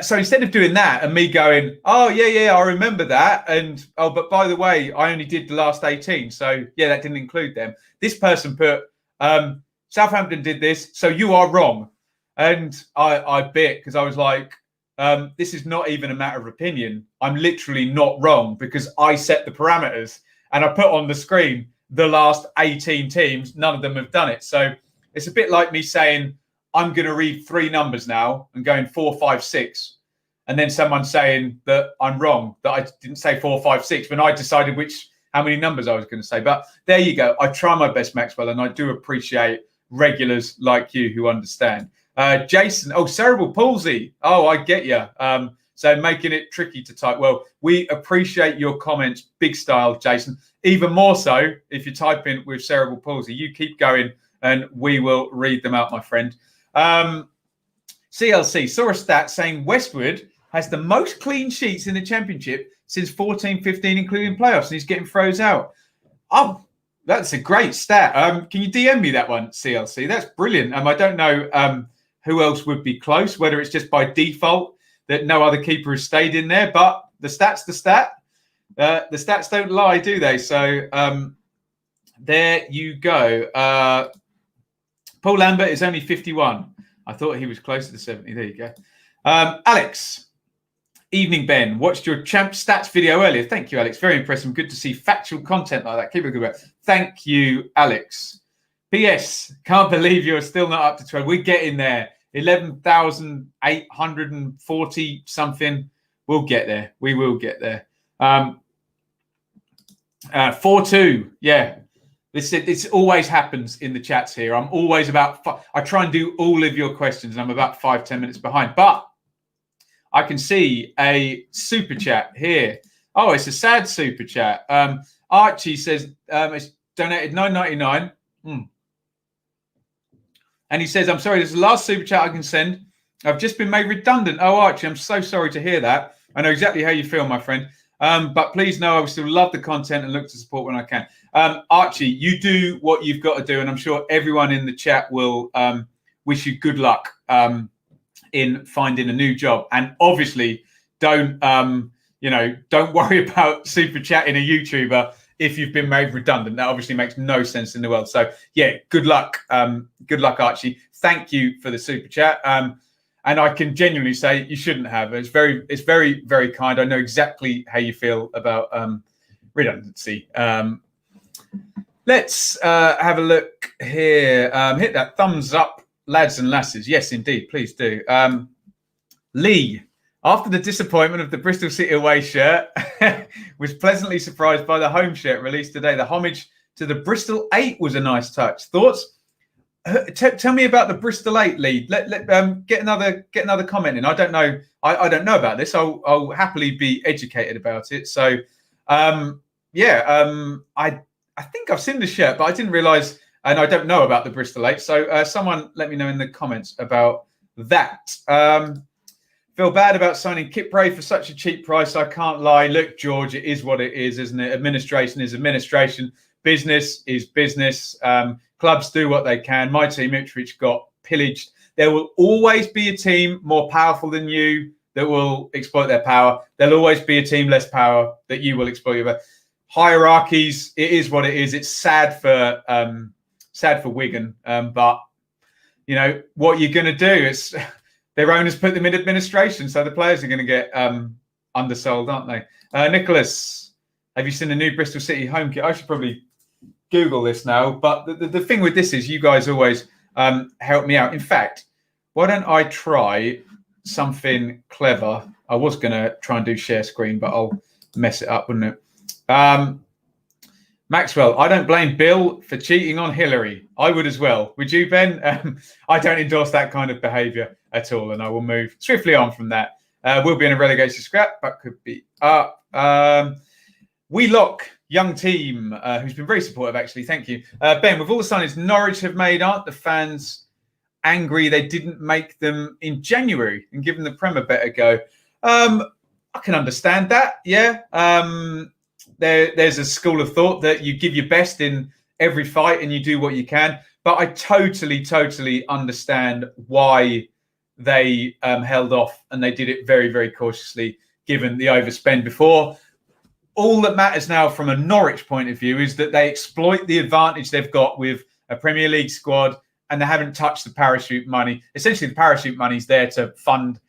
So instead of doing that and me going, I remember that. And, but by the way, I only did the last 18. So, that didn't include them. This person put, Southampton did this, so you are wrong. And I bit, because I was like, this is not even a matter of opinion. I'm literally not wrong, because I set the parameters and I put on the screen the last 18 teams. None of them have done it. So it's a bit like me saying, I'm going to read 3 numbers now and going 4, 5, 6. and then someone saying that I'm wrong, that I didn't say 4, 5, 6 when I decided how many numbers I was going to say. But there you go. I try my best, Maxwell, and I do appreciate regulars like you who understand. Jason, cerebral palsy. Oh, I get you. So making it tricky to type. Well, we appreciate your comments, big style, Jason. Even more so if you type in with cerebral palsy. You keep going and we will read them out, my friend. CLC saw a stat saying Westwood has the most clean sheets in the Championship since 14-15, including playoffs, and he's getting throws out. Oh, that's a great stat. Can you DM me that one, CLC? That's brilliant. I don't know who else would be close, whether it's just by default that no other keeper has stayed in there, but the stat's the stat. The stats don't lie, do they? So there you go. Paul Lambert is only 51. I thought he was closer to 70. There you go. Alex, evening, Ben. Watched your champ stats video earlier. Thank you, Alex. Very impressive. Good to see factual content like that. Keep it good. Thank you, Alex. P.S. Can't believe you're still not up to 12. We're getting there. 11,840 something. We'll get there. We will get there. 4-2. Yeah. This always happens in the chats here. I'm always I try and do all of your questions and I'm about 5-10 minutes behind. But I can see a super chat here. Oh, it's a sad super chat. Archie says it's donated $9.99. And he says, I'm sorry, this is the last super chat I can send. I've just been made redundant. Oh, Archie, I'm so sorry to hear that. I know exactly how you feel, my friend. But please know I will still love the content and look to support when I can. Archie, you do what you've got to do. And I'm sure everyone in the chat will wish you good luck in finding a new job. And obviously, don't worry about super chatting a YouTuber if you've been made redundant. That obviously makes no sense in the world. So yeah, good luck. Good luck, Archie. Thank you for the super chat. And I can genuinely say you shouldn't have. It's very, very kind. I know exactly how you feel about redundancy. Let's have a look here. Hit that thumbs up, lads and lasses. Yes, indeed. Please do. Lee, after the disappointment of the Bristol City away shirt, was pleasantly surprised by the home shirt released today. The homage to the Bristol 8 was a nice touch. Thoughts? Tell me about the Bristol 8, Lee. Let get another comment in. I don't know. I don't know about this. I'll happily be educated about it. So, I think I've seen the shirt, but I didn't realise, and I don't know about the Bristol 8. So, someone let me know in the comments about that. Feel bad about signing Kipray for such a cheap price. I can't lie. Look, George, it is what it is, isn't it? Administration is administration. Business is business. Clubs do what they can. My team, Ipswich, got pillaged. There will always be a team more powerful than you that will exploit their power. There'll always be a team less power that you will exploit your hierarchies. It is what it is. It's sad for Wigan, but you know what you're going to do. It's their owners put them in administration, so the players are going to get undersold, aren't they? Nicholas, have you seen the new Bristol City home kit? I should probably Google this now, but the thing with this is you guys always help me out. In fact, why don't I try something clever? I was going to try and do share screen, but I'll mess it up, wouldn't it? Maxwell, I don't blame Bill for cheating on Hillary. I would as well. Would you, Ben? I don't endorse that kind of behaviour at all, and I will move swiftly on from that. We'll be in a relegation scrap, but could be up. We lock. Young team who's been very supportive, actually. Thank you. Ben, with all the signings Norwich have made, aren't the fans angry they didn't make them in January and give them the Prem a better go? I can understand that, yeah. There's a school of thought that you give your best in every fight and you do what you can. But I totally understand why they held off and they did it very, very cautiously, given the overspend before. All that matters now from a Norwich point of view is that they exploit the advantage they've got with a Premier League squad and they haven't touched the parachute money. Essentially, the parachute money is there to fund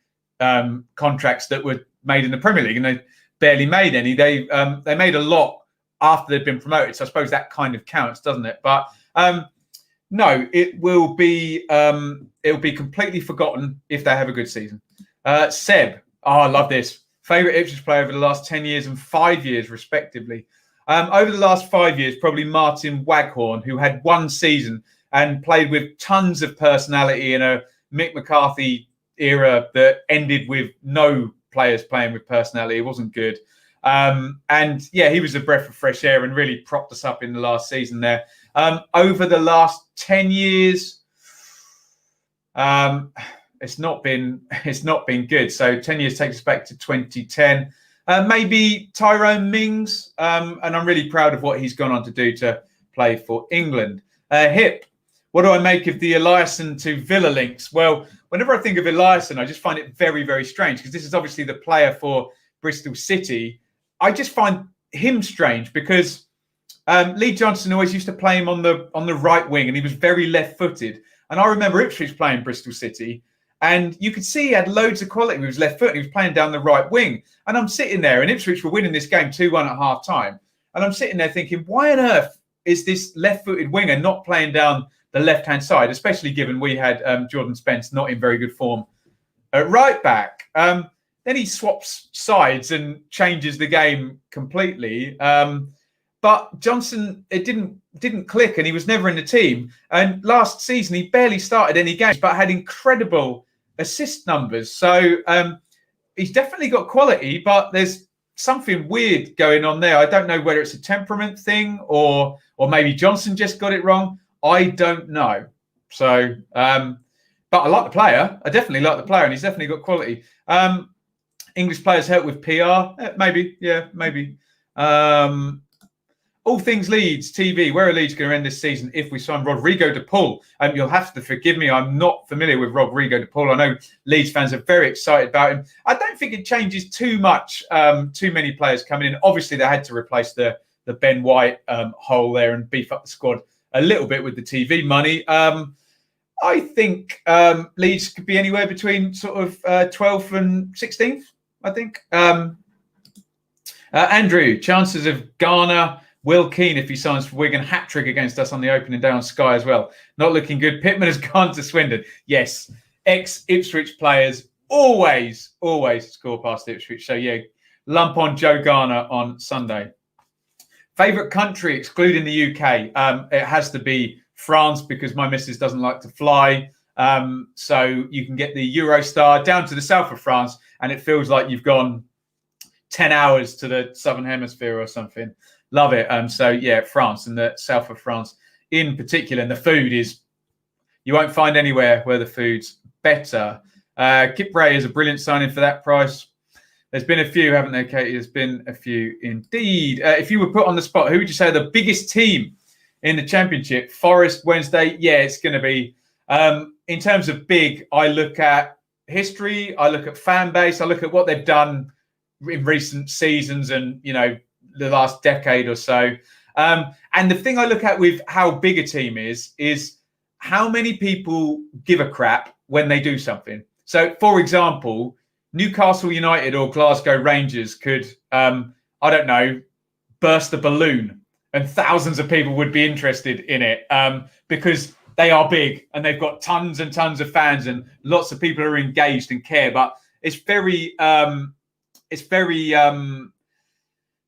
contracts that were made in the Premier League and they barely made any. They made a lot after they'd been promoted. So I suppose that kind of counts, doesn't it? But no, it will be completely forgotten if they have a good season. Seb, Oh, I love this. Favourite Ipswich player over the last 10 years and 5 years, respectively. Over the last 5 years, probably Martin Waghorn, who had one season and played with tons of personality in a Mick McCarthy era that ended with no players playing with personality. It wasn't good. And yeah, he was a breath of fresh air and really propped us up in the last season there. Over the last 10 years, it's not been good. So 10 years takes us back to 2010. Maybe Tyrone Mings, and I'm really proud of what he's gone on to do to play for England. Hip, what do I make of the Eliasson to Villa links? Well, whenever I think of Eliasson, I just find it very, very strange because this is obviously the player for Bristol City. I just find him strange because Lee Johnson always used to play him on the right wing, and he was very left-footed. And I remember Ipswich playing Bristol City, and you could see he had loads of quality with his left foot, and he was playing down the right wing. And I'm sitting there, and Ipswich were winning this game 2-1 at half-time. And I'm sitting there thinking, why on earth is this left-footed winger not playing down the left-hand side, especially given we had Jordan Spence not in very good form at right back. Then he swaps sides and changes the game completely. But Johnson, it didn't click, and he was never in the team. And last season, he barely started any games, but had incredible assist numbers. So he's definitely got quality, but there's something weird going on there. I don't know whether it's a temperament thing or maybe Johnson just got it wrong. I don't know. So, but I like the player. I definitely like the player, and he's definitely got quality. English players help with PR? Maybe. Yeah, maybe. All things Leeds TV. Where are Leeds going to end this season if we sign Rodrigo de Paul? You'll have to forgive me. I'm not familiar with Rodrigo de Paul. I know Leeds fans are very excited about him. I don't think it changes too much. Too many players coming in. Obviously, they had to replace the Ben White hole there and beef up the squad a little bit with the TV money. I think Leeds could be anywhere between sort of 12th and 16th, I think. Andrew, chances of Garner, Will Keane, if he signs for Wigan, hat-trick against us on the opening day on Sky as well. Not looking good. Pittman has gone to Swindon. Yes, ex-Ipswich players always score past Ipswich. So, yeah, lump on Joe Garner on Sunday. Favourite country, excluding the UK? It has to be France because my missus doesn't like to fly. So you can get the Eurostar down to the south of France, and it feels like you've gone 10 hours to the southern hemisphere or something. Love it. So yeah, France and the south of France in particular. And the food is, you won't find anywhere where the food's better. Kip Ray is a brilliant signing for that price. There's been a few, haven't there, Katie? There's been a few indeed. If you were put on the spot, who would you say the biggest team in the Championship? Forest, Wednesday. Yeah, it's going to be. In terms of big, I look at history, I look at fan base, I look at what they've done in recent seasons and, you know, the last decade or so. And the thing I look at with how big a team is how many people give a crap when they do something. So, for example, Newcastle United or Glasgow Rangers could, I don't know, burst a balloon and thousands of people would be interested in it because they are big and they've got tons and tons of fans and lots of people are engaged and care. But it's very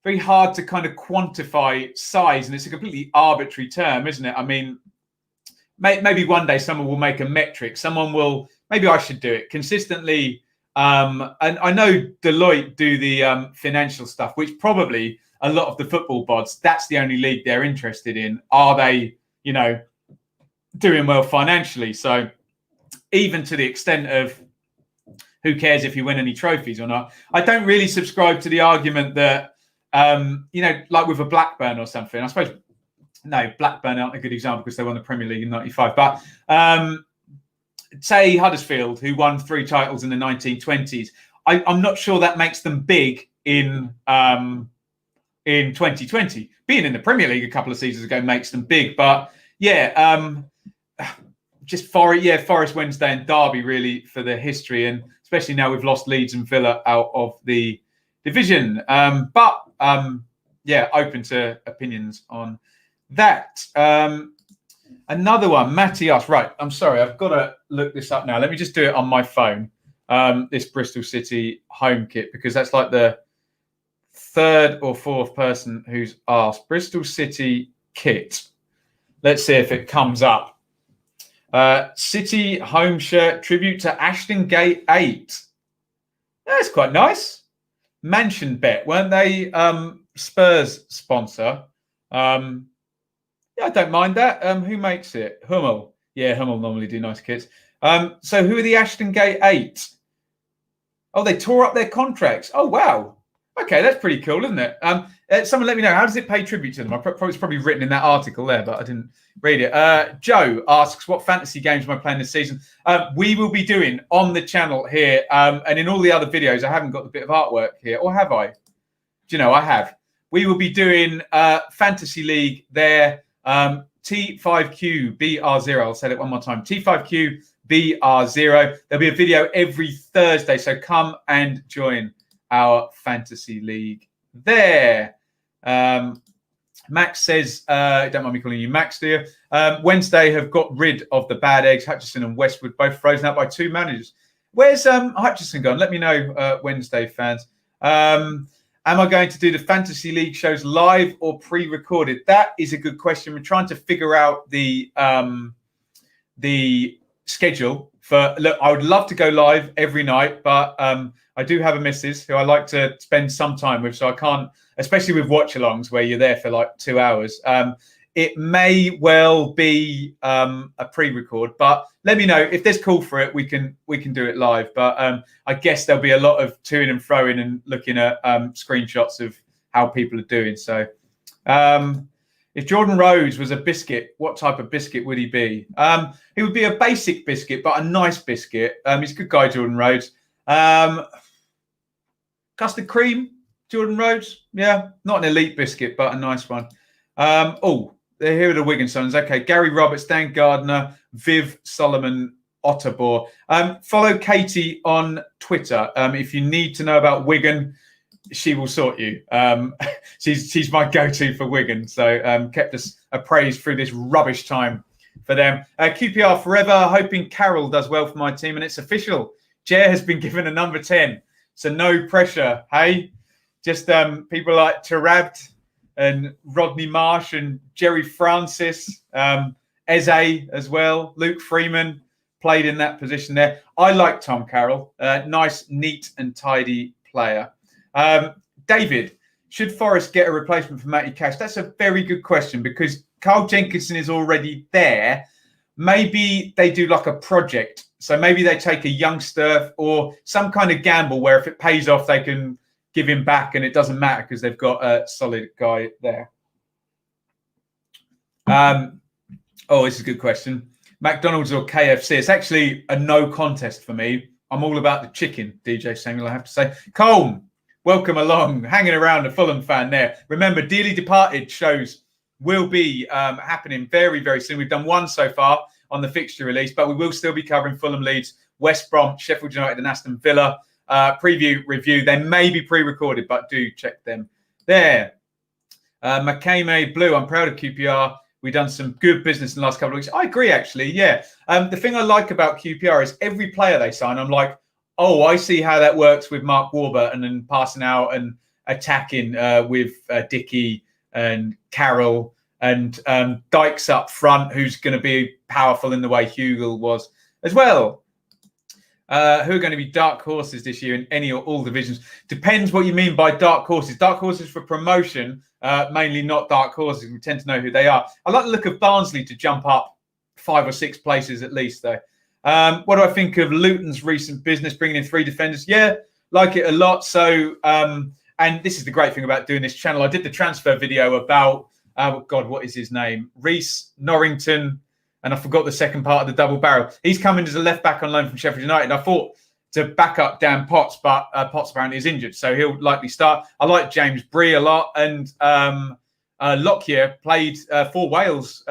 very hard to kind of quantify size, and it's a completely arbitrary term, isn't it? I mean, maybe one day someone will make a metric. Someone will, maybe I should do it consistently. And I know Deloitte do the financial stuff, which probably a lot of the football bods, that's the only league they're interested in. Are they, you know, doing well financially? So even to the extent of who cares if you win any trophies or not, I don't really subscribe to the argument that, you know, like with a Blackburn or something. I suppose, no, Blackburn aren't a good example because they won the Premier League in 95. But say Huddersfield, who won 3 titles in the 1920s, I'm not sure that makes them big in 2020. Being in the Premier League a couple of seasons ago makes them big. But yeah, just Forest, Wednesday and Derby really for the history, and especially now we've lost Leeds and Villa out of the division. But yeah, open to opinions on that. Another one, Matty asks, right, I'm sorry, I've got to look this up now. Let me just do it on my phone. this Bristol City home kit, because that's like the third or fourth person who's asked. Bristol City kit. Let's see if it comes up. City home shirt, tribute to Ashton Gate 8. That's quite nice. Mansion Bet, weren't they? Spurs sponsor. Yeah, I don't mind that. Who makes it? Hummel. Yeah, Hummel normally do nice kits. So who are the Ashton Gate 8? Oh, they tore up their contracts. Oh, wow. Okay, that's pretty cool, isn't it? Someone let me know, how does it pay tribute to them? It's probably written in that article there, but I didn't read it. Joe asks, what fantasy games am I playing this season? We will be doing on the channel here, and in all the other videos, I haven't got the bit of artwork here, or have I? Do you know, I have. We will be doing Fantasy League there, T5QBR0. I'll say that one more time. T5QBR0. There'll be a video every Thursday, so come and join our Fantasy League there. Max says, don't mind me calling you Max, dear. Wednesday have got rid of the bad eggs. Hutchison and Westwood both frozen out by 2 managers. Where's Hutchison gone? Let me know, Wednesday fans. Am I going to do the Fantasy League shows live or pre-recorded? That is a good question. We're trying to figure out the schedule for. Look, I would love to go live every night, but I do have a missus who I like to spend some time with, so I can't, especially with watch-alongs where you're there for like 2 hours. It may well be a pre-record, but let me know if there's call for it. We can do it live, but I guess there'll be a lot of to-ing and fro-ing and looking at screenshots of how people are doing. So, if Jordan Rhodes was a biscuit, what type of biscuit would he be? He would be a basic biscuit, but a nice biscuit. He's a good guy, Jordan Rhodes. Custard cream, Jordan Rhodes. Yeah, not an elite biscuit, but a nice one. Here are the Wigan Sons. Okay, Gary Roberts, Dan Gardner, Viv Solomon, Otterbor. Follow Katie on Twitter. If you need to know about Wigan, she will sort you. She's my go-to for Wigan. So kept us appraised through this rubbish time for them. QPR forever. Hoping Carroll does well for my team, and it's official. Jer has been given a number 10. So no pressure, hey? Just people like Tarabt and Rodney Marsh and Jerry Francis, Eze as well. Luke Freeman played in that position there. I like Tom Carroll. Nice, neat and tidy player. David, should Forest get a replacement for Matty Cash? That's a very good question because Carl Jenkinson is already there. Maybe they do like a project. So maybe they take a youngster or some kind of gamble where if it pays off, they can give him back and it doesn't matter because they've got a solid guy there. This is a good question. McDonald's or KFC? It's actually a no contest for me. I'm all about the chicken, DJ Samuel, I have to say. Colm, welcome along. Hanging around, a Fulham fan there. Remember, Dearly Departed shows will be happening very, very soon. We've done one so far on the fixture release, but we will still be covering Fulham, Leeds, West Brom, Sheffield United and Aston Villa. Preview, review. They may be pre-recorded, but do check them there. McKame Blue, I'm proud of QPR. We've done some good business in the last couple of weeks. I agree, actually, yeah. The thing I like about QPR is every player they sign, I'm like, oh, I see how that works with Mark Warburton and passing out and attacking with Dickey and Carroll and Dykes up front, who's going to be powerful in the way Hugel was as well. Who are going to be dark horses this year in any or all divisions? Depends what you mean by dark horses. Dark horses for promotion, mainly not dark horses. We tend to know who they are. I like the look of Barnsley to jump up 5 or 6 places at least, though. What do I think of Luton's recent business, bringing in 3 defenders? Yeah, like it a lot. So, and this is the great thing about doing this channel. I did the transfer video about, what is his name? Reece Norrington. And I forgot the second part of the double barrel. He's coming as a left back on loan from Sheffield United. I thought to back up Dan Potts, but Potts apparently is injured, so he'll likely start. I like James Bree a lot, and Lockyer played for Wales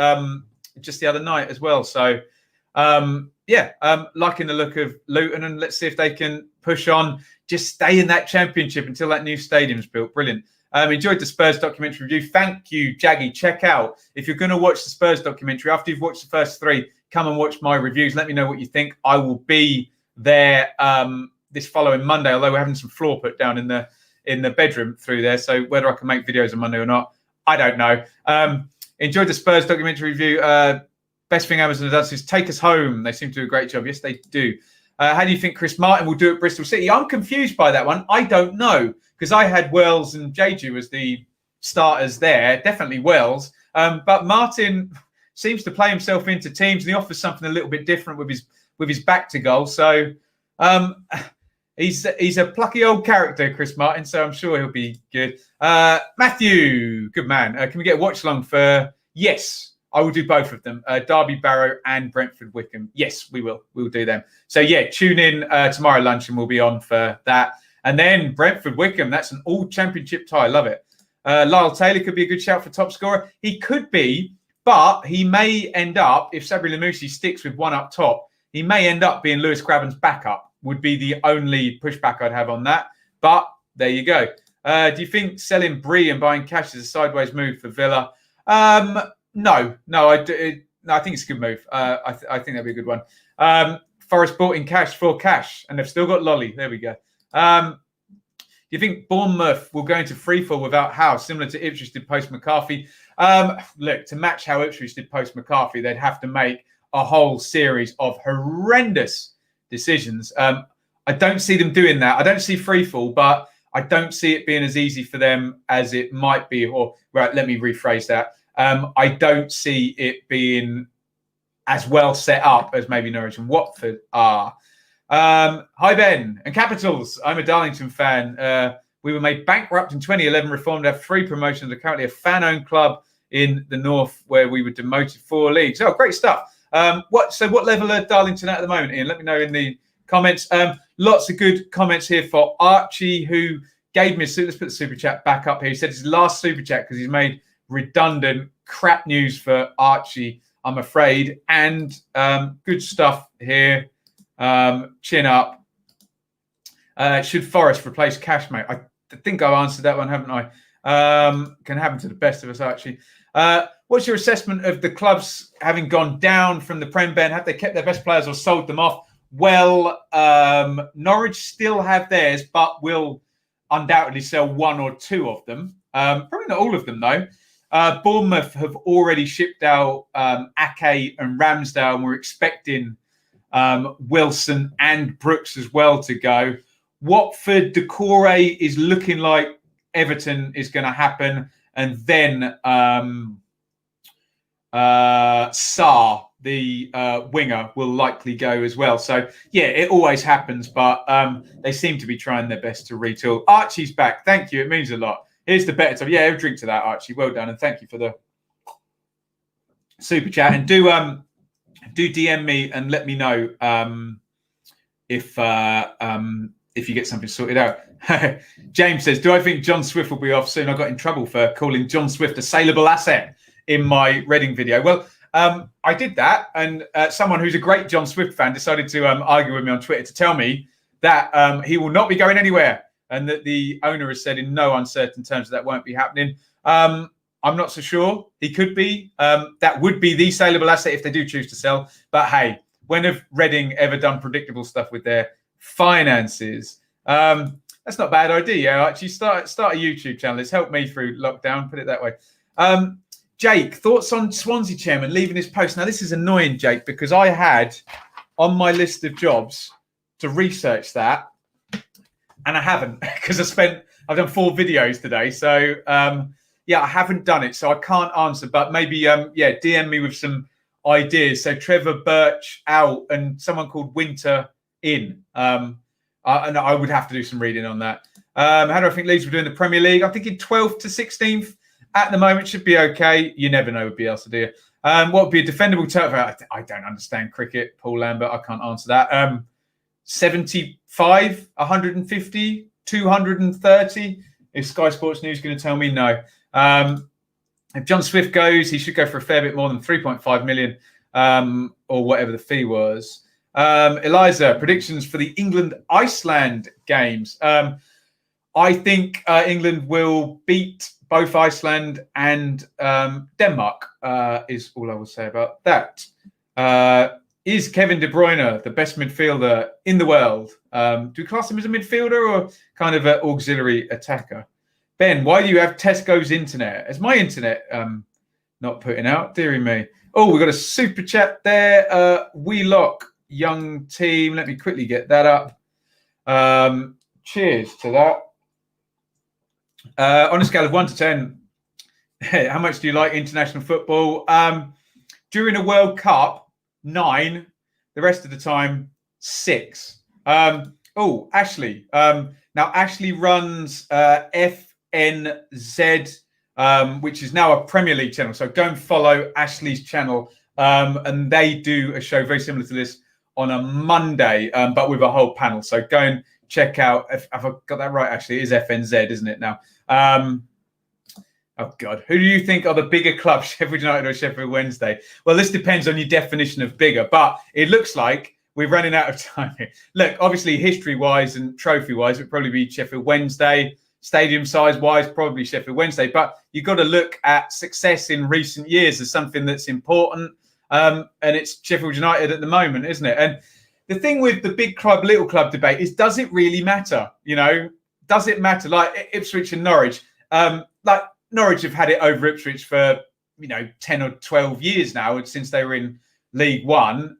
just the other night as well. So, liking the look of Luton, and let's see if they can push on, just stay in that championship until that new stadium's built. Brilliant. Enjoyed the Spurs documentary review. Thank you, Jaggy. Check out, if you're going to watch the Spurs documentary, after you've watched the first 3, come and watch my reviews. Let me know what you think. I will be there this following Monday, although we're having some floor put down in the bedroom through there. So whether I can make videos on Monday or not, I don't know. Enjoyed the Spurs documentary review. Best thing Amazon does is take us home. They seem to do a great job. Yes, they do. How do you think Chris Martin will do at Bristol City? I'm confused by that one. I don't know, because I had Wells and Jeju as the starters there. Definitely Wells. But Martin seems to play himself into teams, and he offers something a little bit different with his back to goal. So he's a plucky old character, Chris Martin. So I'm sure he'll be good. Matthew, good man. Can we get a watch along for? Yes, I will do both of them. Derby Barrow and Brentford Wickham. Yes, we will. We'll do them. So yeah, tune in tomorrow lunch and we'll be on for that. And then Brentford Wickham. That's an all championship tie. Love it. Lyle Taylor could be a good shout for top scorer. He could be, but he may end up, if Sabri Lamouchi sticks with one up top, he may end up being Lewis Graben's backup, would be the only pushback I'd have on that. But there you go. Do you think selling Bree and buying Cash is a sideways move for Villa? No, I think it's a good move. I think that'd be a good one. Forest bought in Cash for Cash, and they've still got Lolly. There we go. Do you think Bournemouth will go into freefall without Howe, similar to Ipswich did post McCarthy? Look, to match how Ipswich did post McCarthy, they'd have to make a whole series of horrendous decisions. I don't see them doing that. I don't see freefall, but I don't see it being as easy for them as it might be. Or right, let me rephrase that. I don't see it being as well set up as maybe Norwich and Watford are. Hi, Ben and Capitals. I'm a Darlington fan. We were made bankrupt in 2011, reformed, have 3 promotions. Are currently a fan-owned club in the north where we were demoted 4 leagues. Oh, great stuff. What level are Darlington at the moment, Iain? Let me know in the comments. Lots of good comments here for Archie, who gave me let's put the super chat back up here. He said it's his last super chat because he's made redundant crap news for Archie, I'm afraid. And good stuff here. Chin up. Should Forest replace Cash, mate? I think I've answered that one, haven't I? Can happen to the best of us, actually. What's your assessment of the clubs having gone down from the Prem, Ben? Have they kept their best players or sold them off? Well, Norwich still have theirs, but will undoubtedly sell 1 or 2 of them. Probably not all of them, though. Bournemouth have already shipped out Ake and Ramsdale, and we're expecting Wilson and Brooks as well to go. Watford, Decore is looking like Everton is going to happen, and then Sarr, the winger, will likely go as well. So yeah, it always happens, but they seem to be trying their best to retool. Archie's back. Thank you. It means a lot. Here's the better time. Yeah, have a drink to that, Archie. Well done, and thank you for the super chat. And do DM me and let me know if you get something sorted out. James says, do I think John Swift will be off soon? I got in trouble for calling John Swift a saleable asset in my Reading video. Well, I did that, and someone who's a great John Swift fan decided to argue with me on Twitter to tell me that he will not be going anywhere, and that the owner has said in no uncertain terms that won't be happening. I'm not so sure. He could be. That would be the saleable asset if they do choose to sell. But hey, when have Reading ever done predictable stuff with their finances? That's not a bad idea. Yeah, actually start a YouTube channel. It's helped me through lockdown. Put it that way. Jake, thoughts on Swansea chairman leaving his post? Now this is annoying, Jake, because I had on my list of jobs to research that, and I haven't because I've done 4 videos today. So yeah, I haven't done it, so I can't answer. But maybe DM me with some ideas. So Trevor Birch out and someone called Winter in. And I would have to do some reading on that. How do I think Leeds will do in the Premier League? I'm thinking 12th to 16th at the moment should be okay. You never know with Bielsa, do you? What would be a defendable turnover? I don't understand cricket, Paul Lambert. I can't answer that. 75, 150, 230. Is Sky Sports News going to tell me no? If John Swift goes, he should go for a fair bit more than 3.5 million or whatever the fee was. Eliza, predictions for the England-Iceland games. I think England will beat both Iceland and Denmark, is all I will say about that. Is Kevin De Bruyne the best midfielder in the world? Do we class him as a midfielder or kind of an auxiliary attacker? Ben, why do you have Tesco's internet? Is my internet not putting out? Deary me. Oh, we've got a super chat there. We lock young team. Let me quickly get that up. Cheers to that. On a scale of 1 to 10, how much do you like international football? During a World Cup, 9. The rest of the time, 6. Ashley. Now, Ashley runs FNZ, which is now a Premier League channel. So go and follow Ashley's channel. And they do a show very similar to this on a Monday, but with a whole panel. So go and check out. If I got that right, Ashley, it is FNZ, isn't it now? Oh, God. Who do you think are the bigger clubs, Sheffield United or Sheffield Wednesday? Well, this depends on your definition of bigger, but it looks like we're running out of time here. Look, obviously, history-wise and trophy-wise, it would probably be Sheffield Wednesday. Stadium size-wise, probably Sheffield Wednesday. But you've got to look at success in recent years as something that's important. And it's Sheffield United at the moment, isn't it? And the thing with the big club, little club debate is, does it really matter? You know, does it matter? Like Ipswich and Norwich. Norwich have had it over Ipswich for, 10 or 12 years now, since they were in League One.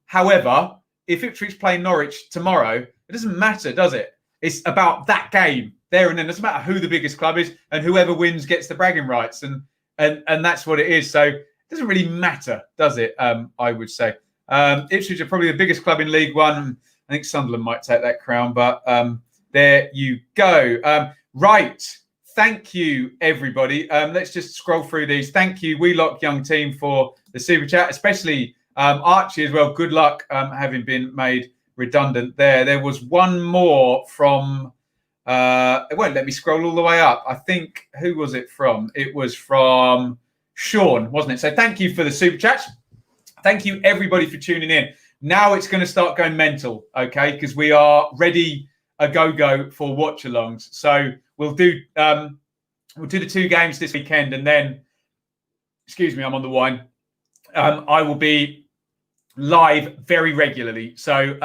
However, if Ipswich play Norwich tomorrow, it doesn't matter, does it? It's about that game there and then. It doesn't matter who the biggest club is, and whoever wins gets the bragging rights. And that's what it is. So it doesn't really matter, does it? I would say. Ipswich are probably the biggest club in League One. I think Sunderland might take that crown, but there you go. Right. Thank you, everybody. Let's just scroll through these. Thank you, We Lock Young Team, for the super chat, especially Archie as well. Good luck having been made redundant there. There was one more from, it won't let me scroll all the way up. I think, who was it from? It was from Sean, wasn't it? So thank you for the super chats. Thank you, everybody, for tuning in. Now it's going to start going mental, okay? Because we are ready a go for watch-alongs. So we'll do the 2 games this weekend, and then, excuse me, I'm on the wine. I will be live very regularly. So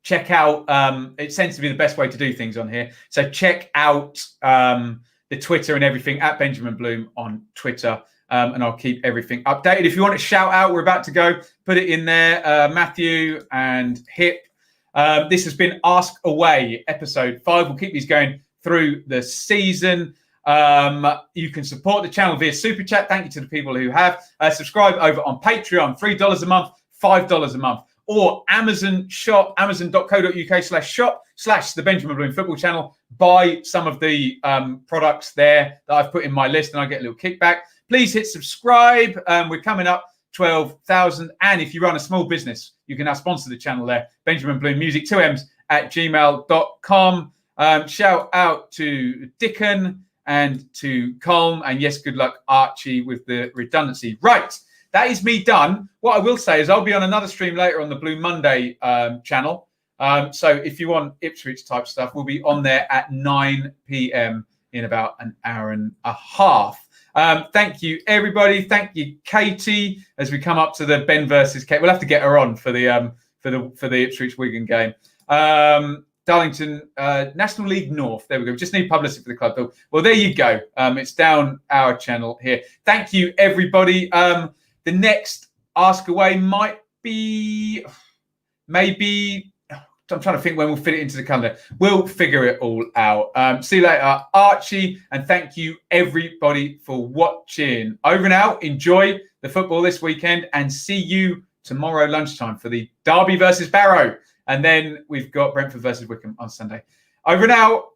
check out, it tends to be the best way to do things on here. So check out the Twitter and everything at Benjamin Bloom on Twitter. And I'll keep everything updated. If you want to shout out, we're about to go. Put it in there. Matthew and Hip. This has been Ask Away, episode 5. We'll keep these going through the season. You can support the channel via Super Chat. Thank you to the people who have. Subscribe over on Patreon, $3 a month, $5 a month. Or Amazon shop, amazon.co.uk/shop/the Benjamin Bloom Football Channel. Buy some of the products there that I've put in my list, and I get a little kickback. Please hit subscribe. We're coming up 12,000. And if you run a small business, you can now sponsor the channel there. Benjamin Bloom Music, 2ms@gmail.com. Shout out to Dickon and to Colm. And yes, good luck, Archie, with the redundancy. Right. That is me done. What I will say is I'll be on another stream later on the Blue Monday channel. So if you want Ipswich type stuff, we'll be on there at 9 p.m. in about an hour and a half. Thank you, everybody. Thank you, Katie. As we come up to the Ben versus Kate, we'll have to get her on for the Ipswich Wigan game. Darlington, National League North. There we go. Just need publicity for the club, Bill. Well, there you go. It's down our channel here. Thank you, everybody. The next Ask Away might be maybe. I'm trying to think when we'll fit it into the calendar. We'll figure it all out. See you later, Archie. And thank you, everybody, for watching. Over and out. Enjoy the football this weekend. And see you tomorrow lunchtime for the Derby versus Barrow. And then we've got Brentford versus Wickham on Sunday. Over and out.